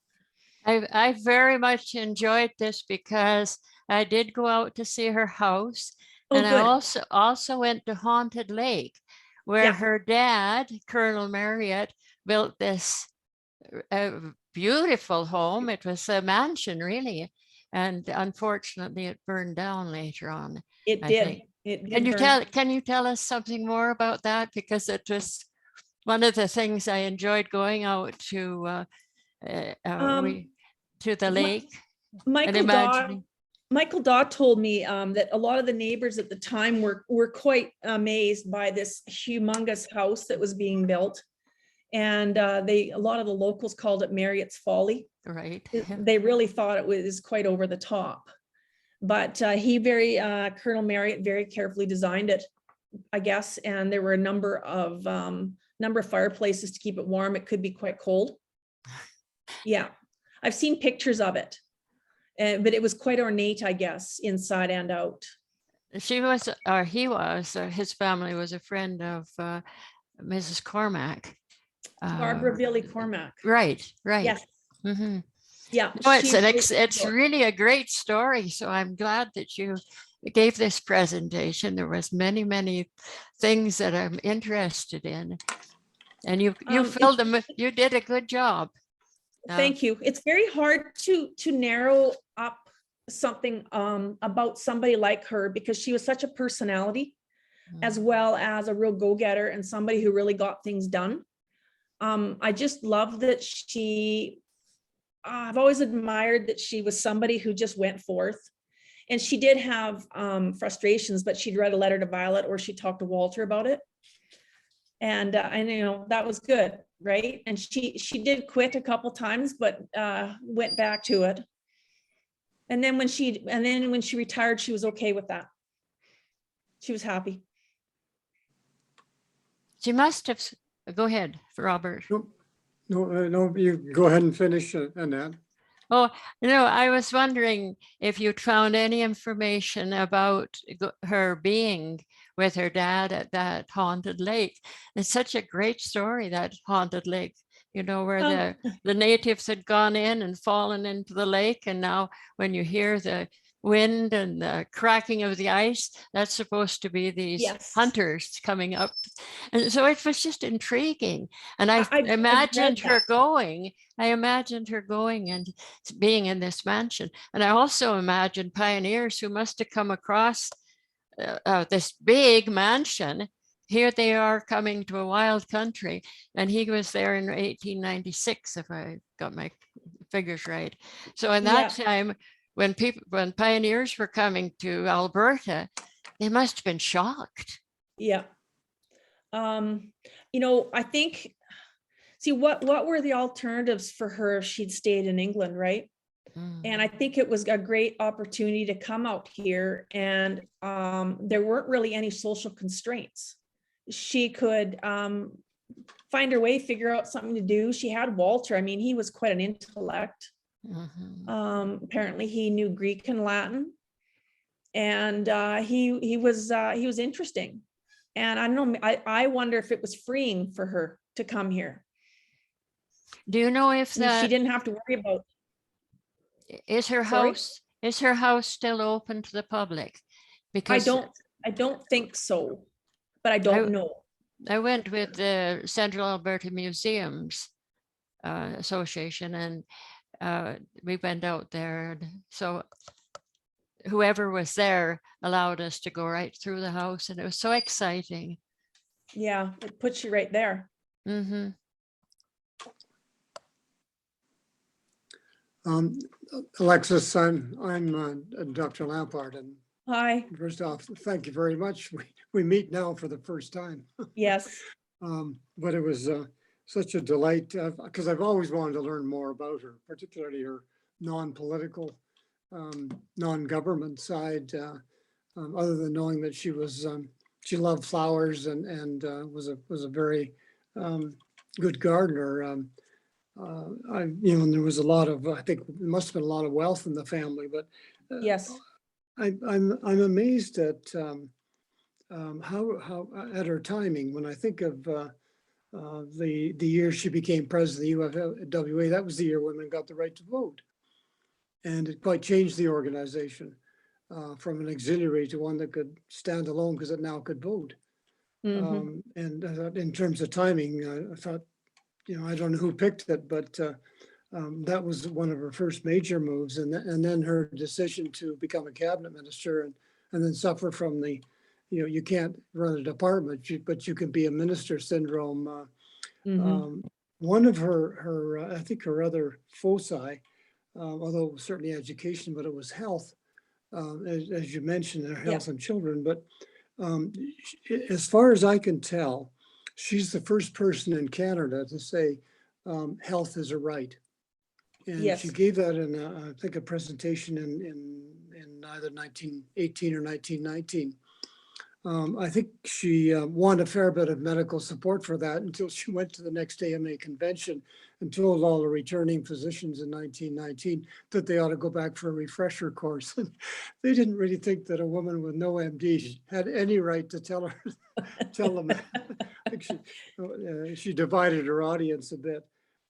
I very much enjoyed this because I did go out to see her house. And good. I also went to Haunted Lake, where her dad, Colonel Marriott, built this beautiful home. It was a mansion, really. And unfortunately, it burned down later on. It did. It did. Can you tell us something more about that? Because it was one of the things I enjoyed going out to the lake. Michael Daw told me that a lot of the neighbors at the time were quite amazed by this humongous house that was being built, and a lot of the locals called it Marriott's Folly. Right. They really thought it was quite over the top, but Colonel Marriott very carefully designed it, I guess, and there were a number of fireplaces to keep it warm. It could be quite cold. Yeah, I've seen pictures of it, but it was quite ornate, I guess, inside and out. She was, or he was, his family was a friend of Mrs. Cormack. Barbara Billy Cormack. Right. Yes. Mm-hmm. Yeah. No, it's she's really it's good. really a great story. So I'm glad that you gave this presentation. There was many things that I'm interested in, and you Um, filled them. You did a good job. Thank you. It's very hard to narrow up something about somebody like her, because she was such a personality, as well as a real go-getter and somebody who really got things done. I just love that I've always admired that she was somebody who just went forth. And she did have frustrations, but she'd write a letter to Violet, or she talked to Walter about it. And that was good, right? And she did quit a couple times, but went back to it. And then when she retired, she was okay with that. She was happy. She must have. Go ahead, Robert. No, you go ahead and finish, Annette. Oh, I was wondering if you found any information about her being with her dad at that haunted lake. It's such a great story, that haunted lake, where the natives had gone in and fallen into the lake. And now when you hear the wind and the cracking of the ice, that's supposed to be these hunters coming up. And so it was just intriguing. And I imagined her going and being in this mansion. And I also imagined pioneers who must have come across this big mansion. Here they are coming to a wild country. And he was there in 1896, if I got my figures right. So in that time, when pioneers were coming to Alberta, they must have been shocked. Yeah. I think, see, what were the alternatives for her if she'd stayed in England, right? And I think it was a great opportunity to come out here, and there weren't really any social constraints. She could find her way, figure out something to do. She had Walter. I mean, he was quite an intellect. Apparently he knew Greek and Latin, and he was interesting. And I don't know, I wonder if it was freeing for her to come here. Do you know if she didn't have to worry about? Is her house still open to the public? Because I don't think so, but I don't know. I went with the Central Alberta Museums Association, and we went out there. And so whoever was there allowed us to go right through the house, and it was so exciting. Yeah, it puts you right there. Alexis, I'm Dr. Lampard, and Hi. first off, thank you very much. We meet now for the first time. Yes. But it was such a delight, because I've always wanted to learn more about her, particularly her non-political, non-government side, other than knowing that she loved flowers and was a very good gardener. And there was a lot of, I think there must have been a lot of wealth in the family, but yes, I'm amazed at how at her timing. When I think of the year she became president of the UFWA, that was the year women got the right to vote, and it quite changed the organization from an auxiliary to one that could stand alone because it now could vote. And in terms of timing, I thought, I don't know who picked it, but that was one of her first major moves. And then her decision to become a cabinet minister and then suffer from the, you can't run a department, but you can be a minister syndrome. One of her, I think her other foci, although certainly education, but it was health, as you mentioned, her health and children. But as far as I can tell, she's the first person in Canada to say health is a right. And she gave that in, I think, a presentation in either 1918 or 1919. I think she won a fair bit of medical support for that until she went to the next AMA convention and told all the returning physicians in 1919 that they ought to go back for a refresher course. They didn't really think that a woman with no MD had any right to tell them. I think she divided her audience a bit.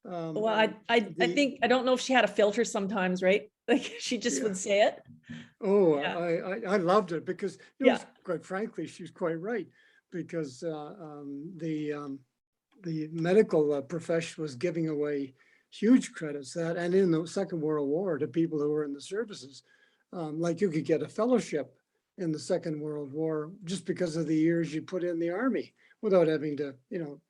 Well, I the- think, I don't know if she had a filter sometimes, right? Like she just Yeah. would say it. Oh, Yeah. I loved it because, Yeah. quite frankly, she's quite right. Because the medical profession was giving away huge credits that, and in the Second World War, to people who were in the services. Like you could get a fellowship in the Second World War just because of the years you put in the army without having to,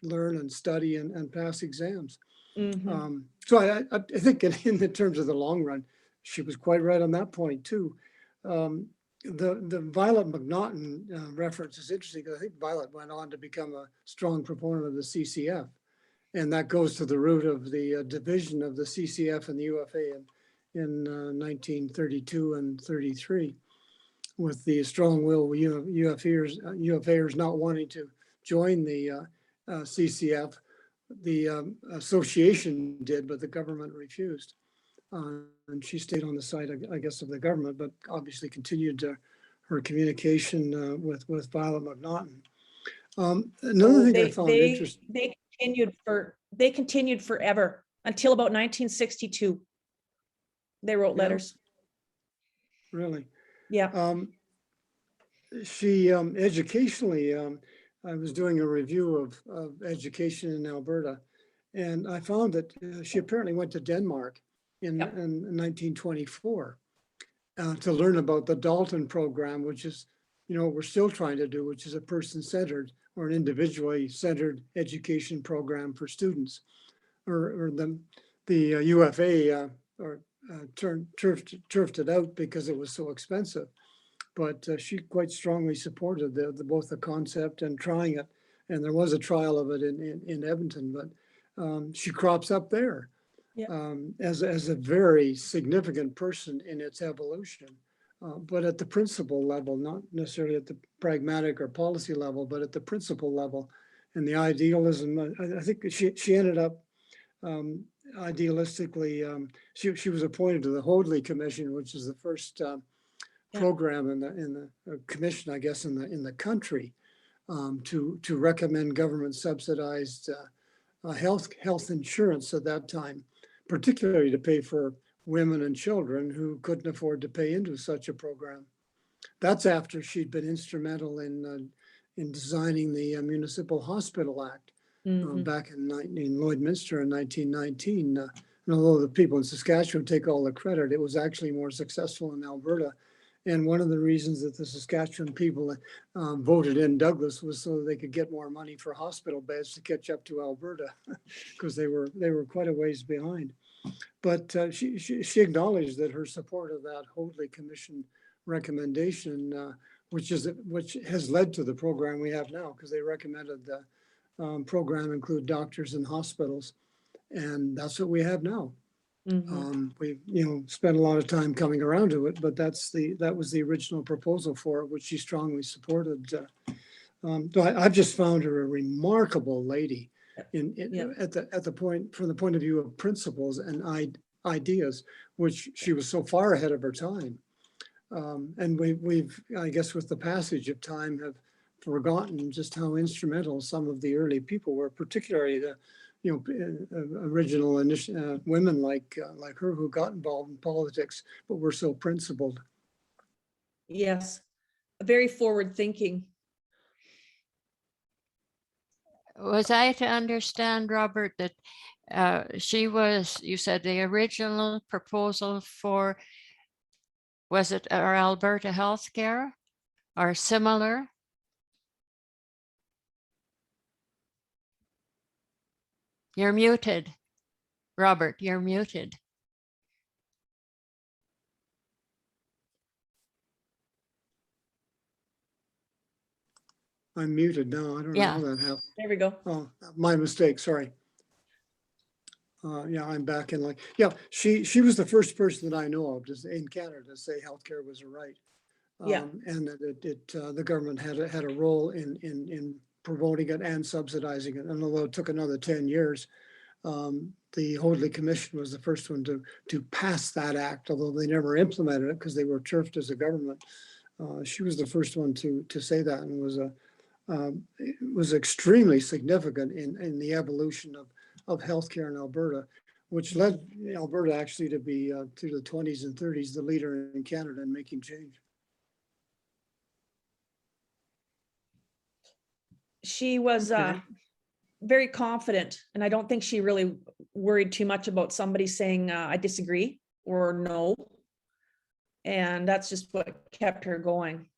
learn and study and pass exams. Mhm. So I think in the terms of the long run, she was quite right on that point too. The Violet McNaughton reference is interesting because I think Violet went on to become a strong proponent of the CCF. And that goes to the root of the division of the CCF and the UFA in 1932 and 33, with the strong will UFAers not wanting to join the CCF. The association did, but the government refused. And she stayed on the side, I guess, of the government, but obviously continued her communication with Violet McNaughton. Another Oh, thing I found interesting. they continued forever until about 1962. They wrote Yeah. letters. Really. Yeah. She educationally, I was doing a review of education in Alberta, and I found that she apparently went to Denmark in 1924 to learn about the Dalton program, which is, what we're still trying to do, which is a person-centered or an individually centered education program for students. Or the UFA turfed it out because it was so expensive. But she quite strongly supported both the concept and trying it. And there was a trial of it in Edmonton, but she crops up there as a very significant person in its evolution. But at the principle level, not necessarily at the pragmatic or policy level, but at the principle level. And the idealism, I think she ended up idealistically, she was appointed to the Hoadley Commission, which is the first program in the commission, I guess, in the country to recommend government subsidized health insurance at that time, particularly to pay for women and children who couldn't afford to pay into such a program. That's after she'd been instrumental in designing the Municipal Hospital Act back in Lloydminster in 1919. And although the people in Saskatchewan take all the credit, it was actually more successful in Alberta. And one of the reasons that the Saskatchewan people voted in Douglas was so that they could get more money for hospital beds to catch up to Alberta, because they were quite a ways behind. But she acknowledged that her support of that Hoadley Commission recommendation, which has led to the program we have now, because they recommended the program include doctors in hospitals, and that's what we have now. We spent a lot of time coming around to it, but that was the original proposal for it, which she strongly supported. So I've just found her a remarkable lady from the point of view of principles and ideas, which she was so far ahead of her time. And we've, I guess, with the passage of time, have forgotten just how instrumental some of the early people were, particularly the original women like her who got involved in politics, but were so principled. Yes. Very forward thinking. Was I to understand, Robert, that she was, you said the original proposal for, was it our Alberta healthcare or similar? You're muted. Robert, you're muted. I'm muted now. I don't know how that happened. There we go. Oh, my mistake. Sorry. Yeah, I'm back in line. Yeah, she was the first person that I know of in Canada to say healthcare was a right. And that the government had a role in promoting it and subsidizing it. And although it took another 10 years, the Hoadley Commission was the first one to pass that act, although they never implemented it because they were turfed as a government. She was the first one to say that, and was extremely significant in the evolution of healthcare in Alberta, which led Alberta actually to be through the 20s and 30s, the leader in Canada in making change. She was Okay. very confident, and I don't think she really worried too much about somebody saying, I disagree or no. And that's just what kept her going.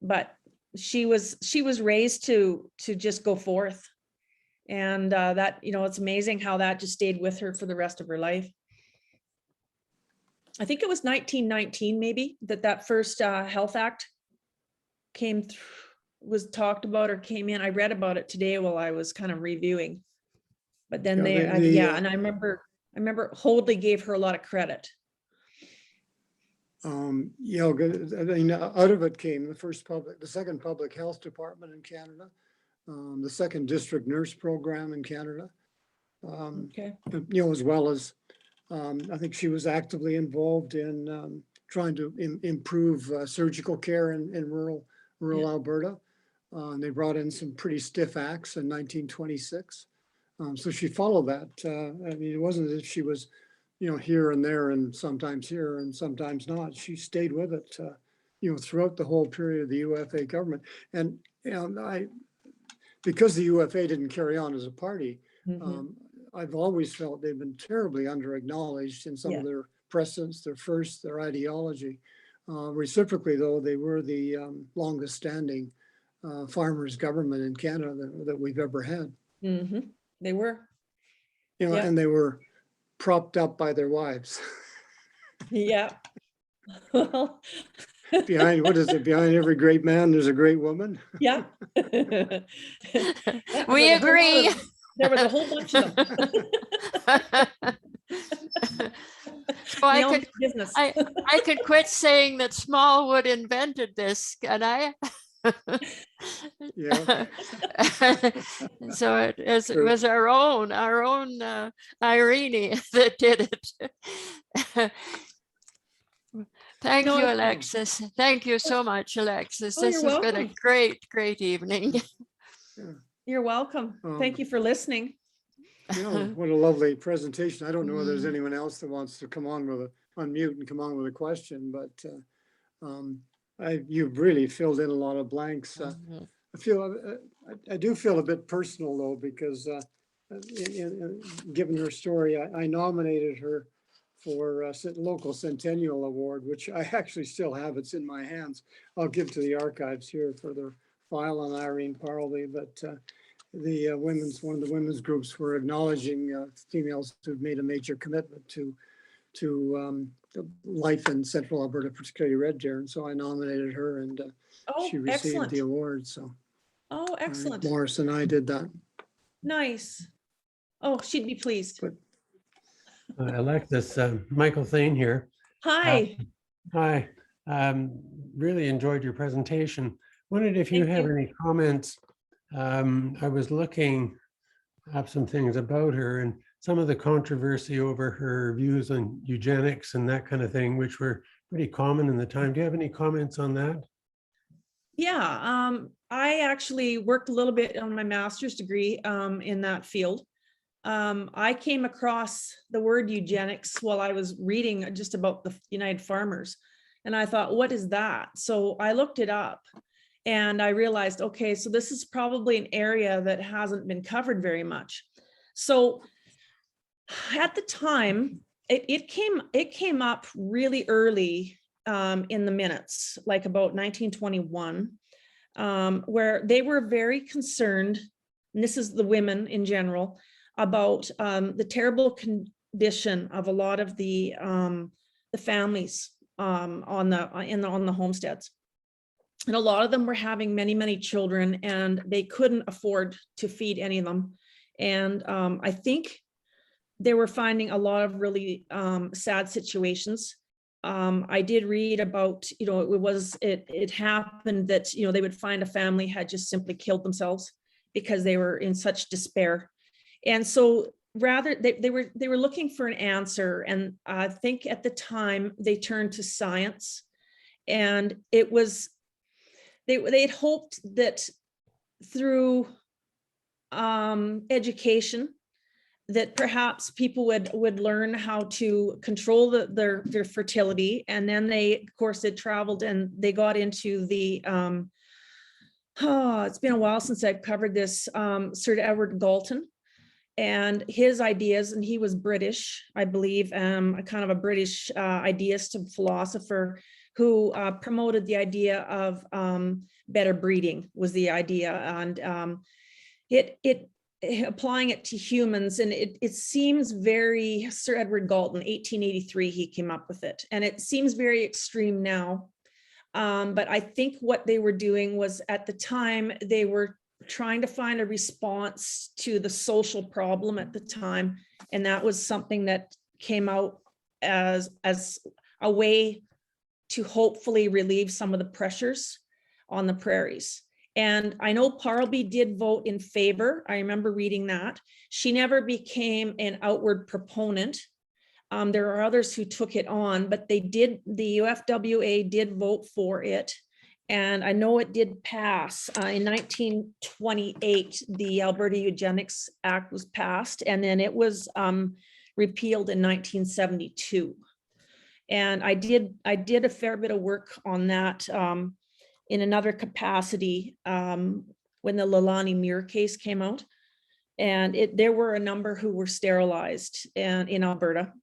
But she was raised to just go forth. And that, it's amazing how that just stayed with her for the rest of her life. I think it was 1919, maybe, that first Health Act came through, was talked about or came in. I read about it today while I was kind of reviewing. But then and I remember Hoadley gave her a lot of credit. I mean, out of it came the second public health department in Canada, the second district nurse program in Canada, Okay. as well as I think she was actively involved in trying to improve surgical care in rural Alberta. And they brought in some pretty stiff acts in 1926. So she followed that. I mean, it wasn't as if she was, here and there and sometimes here and sometimes not. She stayed with it, throughout the whole period of the UFA government. And because the UFA didn't carry on as a party, I've always felt they've been terribly under-acknowledged in some of their precedents, their ideology. Reciprocally, though, they were the longest standing farmers government in Canada that we've ever had. They were. And they were propped up by their wives. Yeah. Well, behind every great man, there's a great woman. yeah. We agree. There was a whole bunch of them. So I could quit saying that Smallwood invented this, can I? Yeah. So it was our own Irene that did it. Thank you, Alexis. Thank you so much, Alexis. This has been a great evening. You're welcome. Thank you for listening. What a lovely presentation. I don't know if there's anyone else that wants to come on unmute and come on with a question, but you've really filled in a lot of blanks. I do feel a bit personal though, because given her story, I nominated her for a local centennial award, which I actually still have. It's in my hands. I'll give to the archives here for their file on Irene Parlby, but one of the women's groups were acknowledging females who've made a major commitment to life in Central Alberta, particularly Red Deer. And so I nominated her, and she received the award. So, excellent. Morris and I did that. Nice. Oh, she'd be pleased. But, Alexis, Michael Thane here. Hi. Hi. Really enjoyed your presentation. Wondered if you have any comments. I was looking up some things about her and some of the controversy over her views on eugenics and that kind of thing, which were pretty common in the time. Do you have any comments on that? Yeah, I actually worked a little bit on my master's degree in that field. I came across the word eugenics while I was reading just about the United Farmers. And I thought, what is that? So I looked it up and I realized, okay, so this is probably an area that hasn't been covered very much. So at the time, it came up really early in the minutes, like about 1921, where they were very concerned, and this is the women in general, about the terrible condition of a lot of the families on the homesteads. And a lot of them were having many children, and they couldn't afford to feed any of them. And I think they were finding a lot of really sad situations. I did read about, it happened that, they would find a family had just simply killed themselves because they were in such despair. And so rather they were looking for an answer. And I think at the time they turned to science, and it was, they had hoped that through education, that perhaps people would learn how to control their fertility. And then they, of course, had traveled and they got into the, it's been a while since I've covered this, Sir Edward Galton and his ideas, and he was British, I believe, a kind of a British idealist and philosopher who promoted the idea of better breeding was the idea, and applying it to humans, and it seems very, Sir Edward Galton, 1883, he came up with it, and it seems very extreme now. But I think what they were doing was, at the time, they were trying to find a response to the social problem at the time, and that was something that came out as a way to hopefully relieve some of the pressures on the prairies. And I know Parlby did vote in favor. I remember reading that. She never became an outward proponent. There are others who took it on, but the UFWA did vote for it. And I know it did pass. In 1928, the Alberta Eugenics Act was passed, and then it was repealed in 1972. And I did a fair bit of work on that in another capacity when the Leilani Muir case came out. And there were a number who were sterilized in Alberta.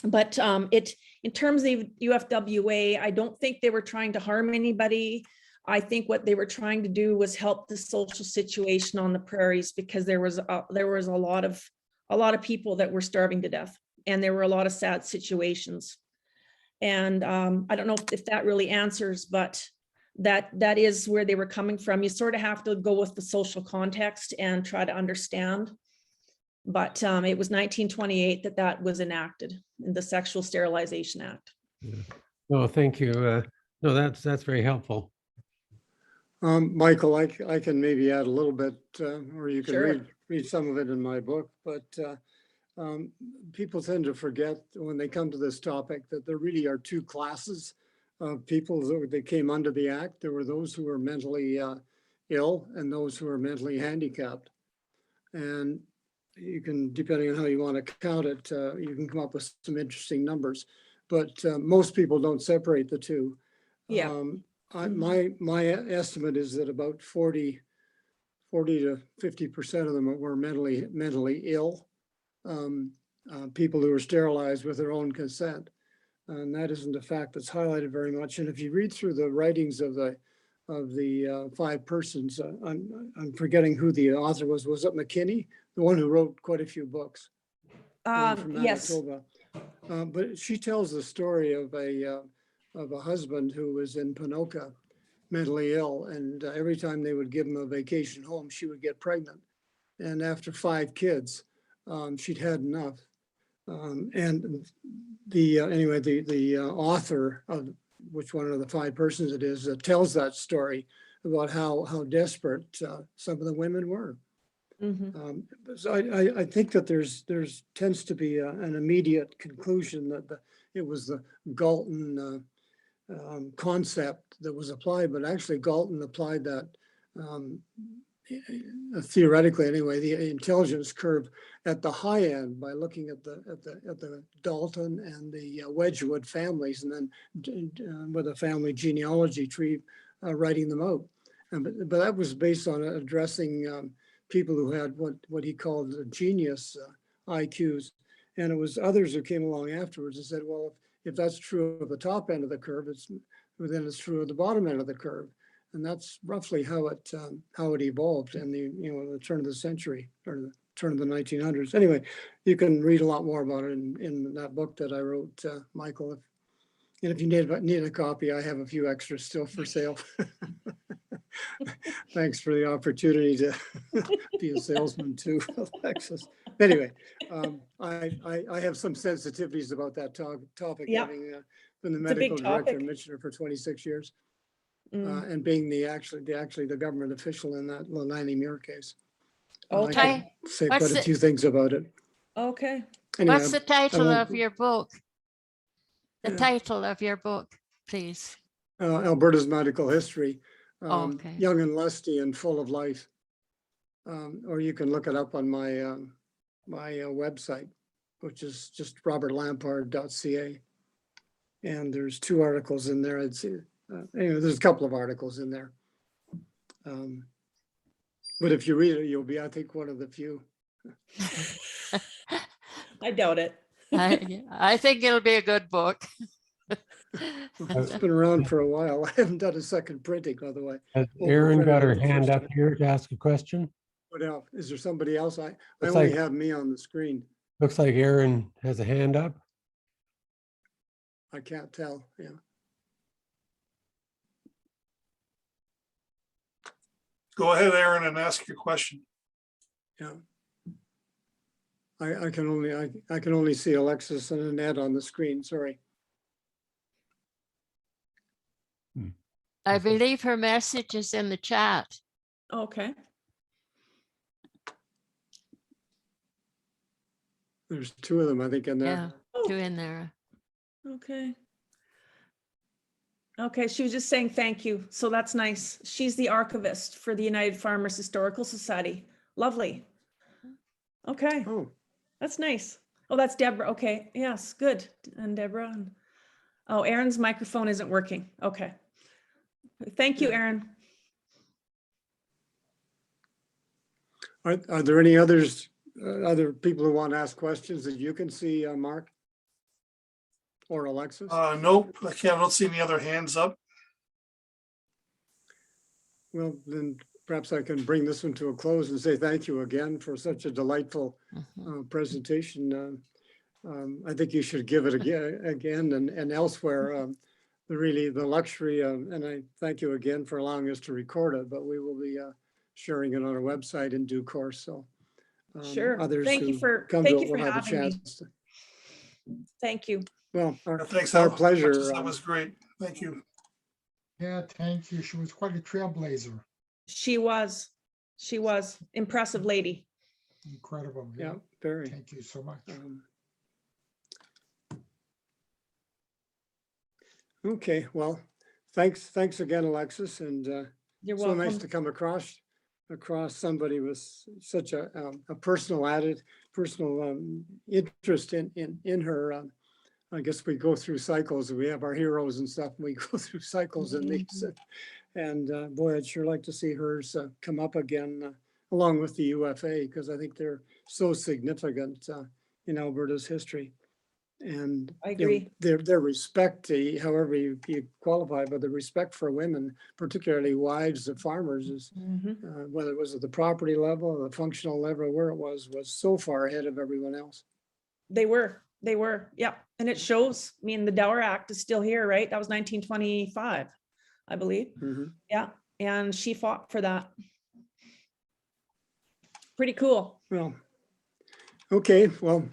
But in terms of UFWA, I don't think they were trying to harm anybody. I think what they were trying to do was help the social situation on the prairies, because there was a lot of people that were starving to death, and there were a lot of sad situations. And I don't know if that really answers, but that is where they were coming from. You sort of have to go with the social context and try to understand. But it was 1928 that was enacted in the Sexual Sterilization Act. Yeah. No, thank you. No, that's very helpful. Michael, I can maybe add a little bit, or you can Sure. read some of it in my book, but people tend to forget when they come to this topic that there really are two classes of people that came under the act. There were those who were mentally ill and those who were mentally handicapped. And you can, depending on how you want to count it, you can come up with some interesting numbers, but most people don't separate the two. Yeah. My estimate is that about 40 to 50% of them were mentally ill, people who were sterilized with their own consent. And that isn't a fact that's highlighted very much. And if you read through the writings of the five persons, I'm forgetting who the author was. Was it McKinney? The one who wrote quite a few books. From Yes. Manitoba. But she tells the story of a husband who was in Ponoka, mentally ill, and every time they would give him a vacation home, she would get pregnant. And after 5 kids, she'd had enough. And the author of which one of the 5 persons it is tells that story about how desperate some of the women were. So I think that there's tends to be an immediate conclusion that it was the Galton concept that was applied, but actually Galton applied that theoretically anyway, the intelligence curve at the high end by looking at the Dalton and the Wedgwood families, and then with a family genealogy tree writing them out. But that was based on addressing people who had what he called genius IQs. And it was others who came along afterwards and said, well, if that's true of the top end of the curve, then it's true of the bottom end of the curve. And that's roughly how it evolved in the turn of the century, or the turn of the 1900s. Anyway, you can read a lot more about it in that book that I wrote, Michael. And if you need a copy, I have a few extras still for sale. Thanks for the opportunity to be a salesman too, Alexis. Anyway, I have some sensitivities about that topic, Yeah. having been the It's a big medical director topic. and missioner for 26 years, and being the government official in that Leilani Muir case. I Okay. could say What's quite a the- few things about it. Okay. Anyway, What's the title won't- of your book? The Yeah. title of your book, please. Alberta's medical history, Okay. young and lusty and full of life. Or you can look it up on my website, which is just robertlampard.ca. And there's 2 articles in there. Anyway, there's a couple of articles in there. But if you read it, you'll be, I think, one of the few. I doubt it. I think it'll be a good book. It's been around for a while. I haven't done a second printing, by the way. Has Well, Erin we're got her printing it the hand first up time. here to ask a question? What else? Is there somebody else? I Looks only like- have me on the screen. Looks like Erin has a hand up. I can't tell. Yeah. Go ahead, Aaron, and ask your question. Yeah. I can only see Alexis and Annette on the screen. Sorry. I believe her message is in the chat. Okay. There's 2 of them, I think, in there. Yeah, Oh. 2 in there. Okay. Okay, she was just saying thank you. So that's nice. She's the archivist for the United Farmers Historical Society. Lovely. Okay, Oh, that's nice. Oh, that's Deborah. Okay, yes, good. And Deborah. Oh, Aaron's microphone isn't working. Okay. Thank you, Aaron. are there any others, other people who want to ask questions that you can see, Mark? Or Alexis? Nope, I don't see any other hands up. Well, then perhaps I can bring this one to a close and say thank you again for such a delightful presentation. I think you should give it again and elsewhere. The luxury, and I thank you again for allowing us to record it, but we will be sharing it on our website in due course. So Sure. others Thank you who for come to thank it you for will have a having me. chance. Thank you. Well, Thanks, our Alexis, pleasure. that was great. Thank you. Yeah, thank you. She was quite a trailblazer. She was impressive lady. Incredible. Yeah, very. Thank you so much. Okay, well, thanks again, Alexis, and You're so nice welcome. to come across somebody with such a personal interest in her. I guess we go through cycles. We have our heroes and stuff. And we go through cycles in these, and boy, I'd sure like to see hers come up again, along with the UFA, because I think they're so significant in Alberta's history. And I you know, agree. their respect, however you qualify, but the respect for women, particularly wives of farmers, is Mhm. whether it was at the property level or the functional level, where it was so far ahead of everyone else. They were. Yeah. And it shows. I mean, the Dower Act is still here, right? That was 1925, I believe. Mhm. Yeah. And she fought for that. Pretty cool. Well, okay, well,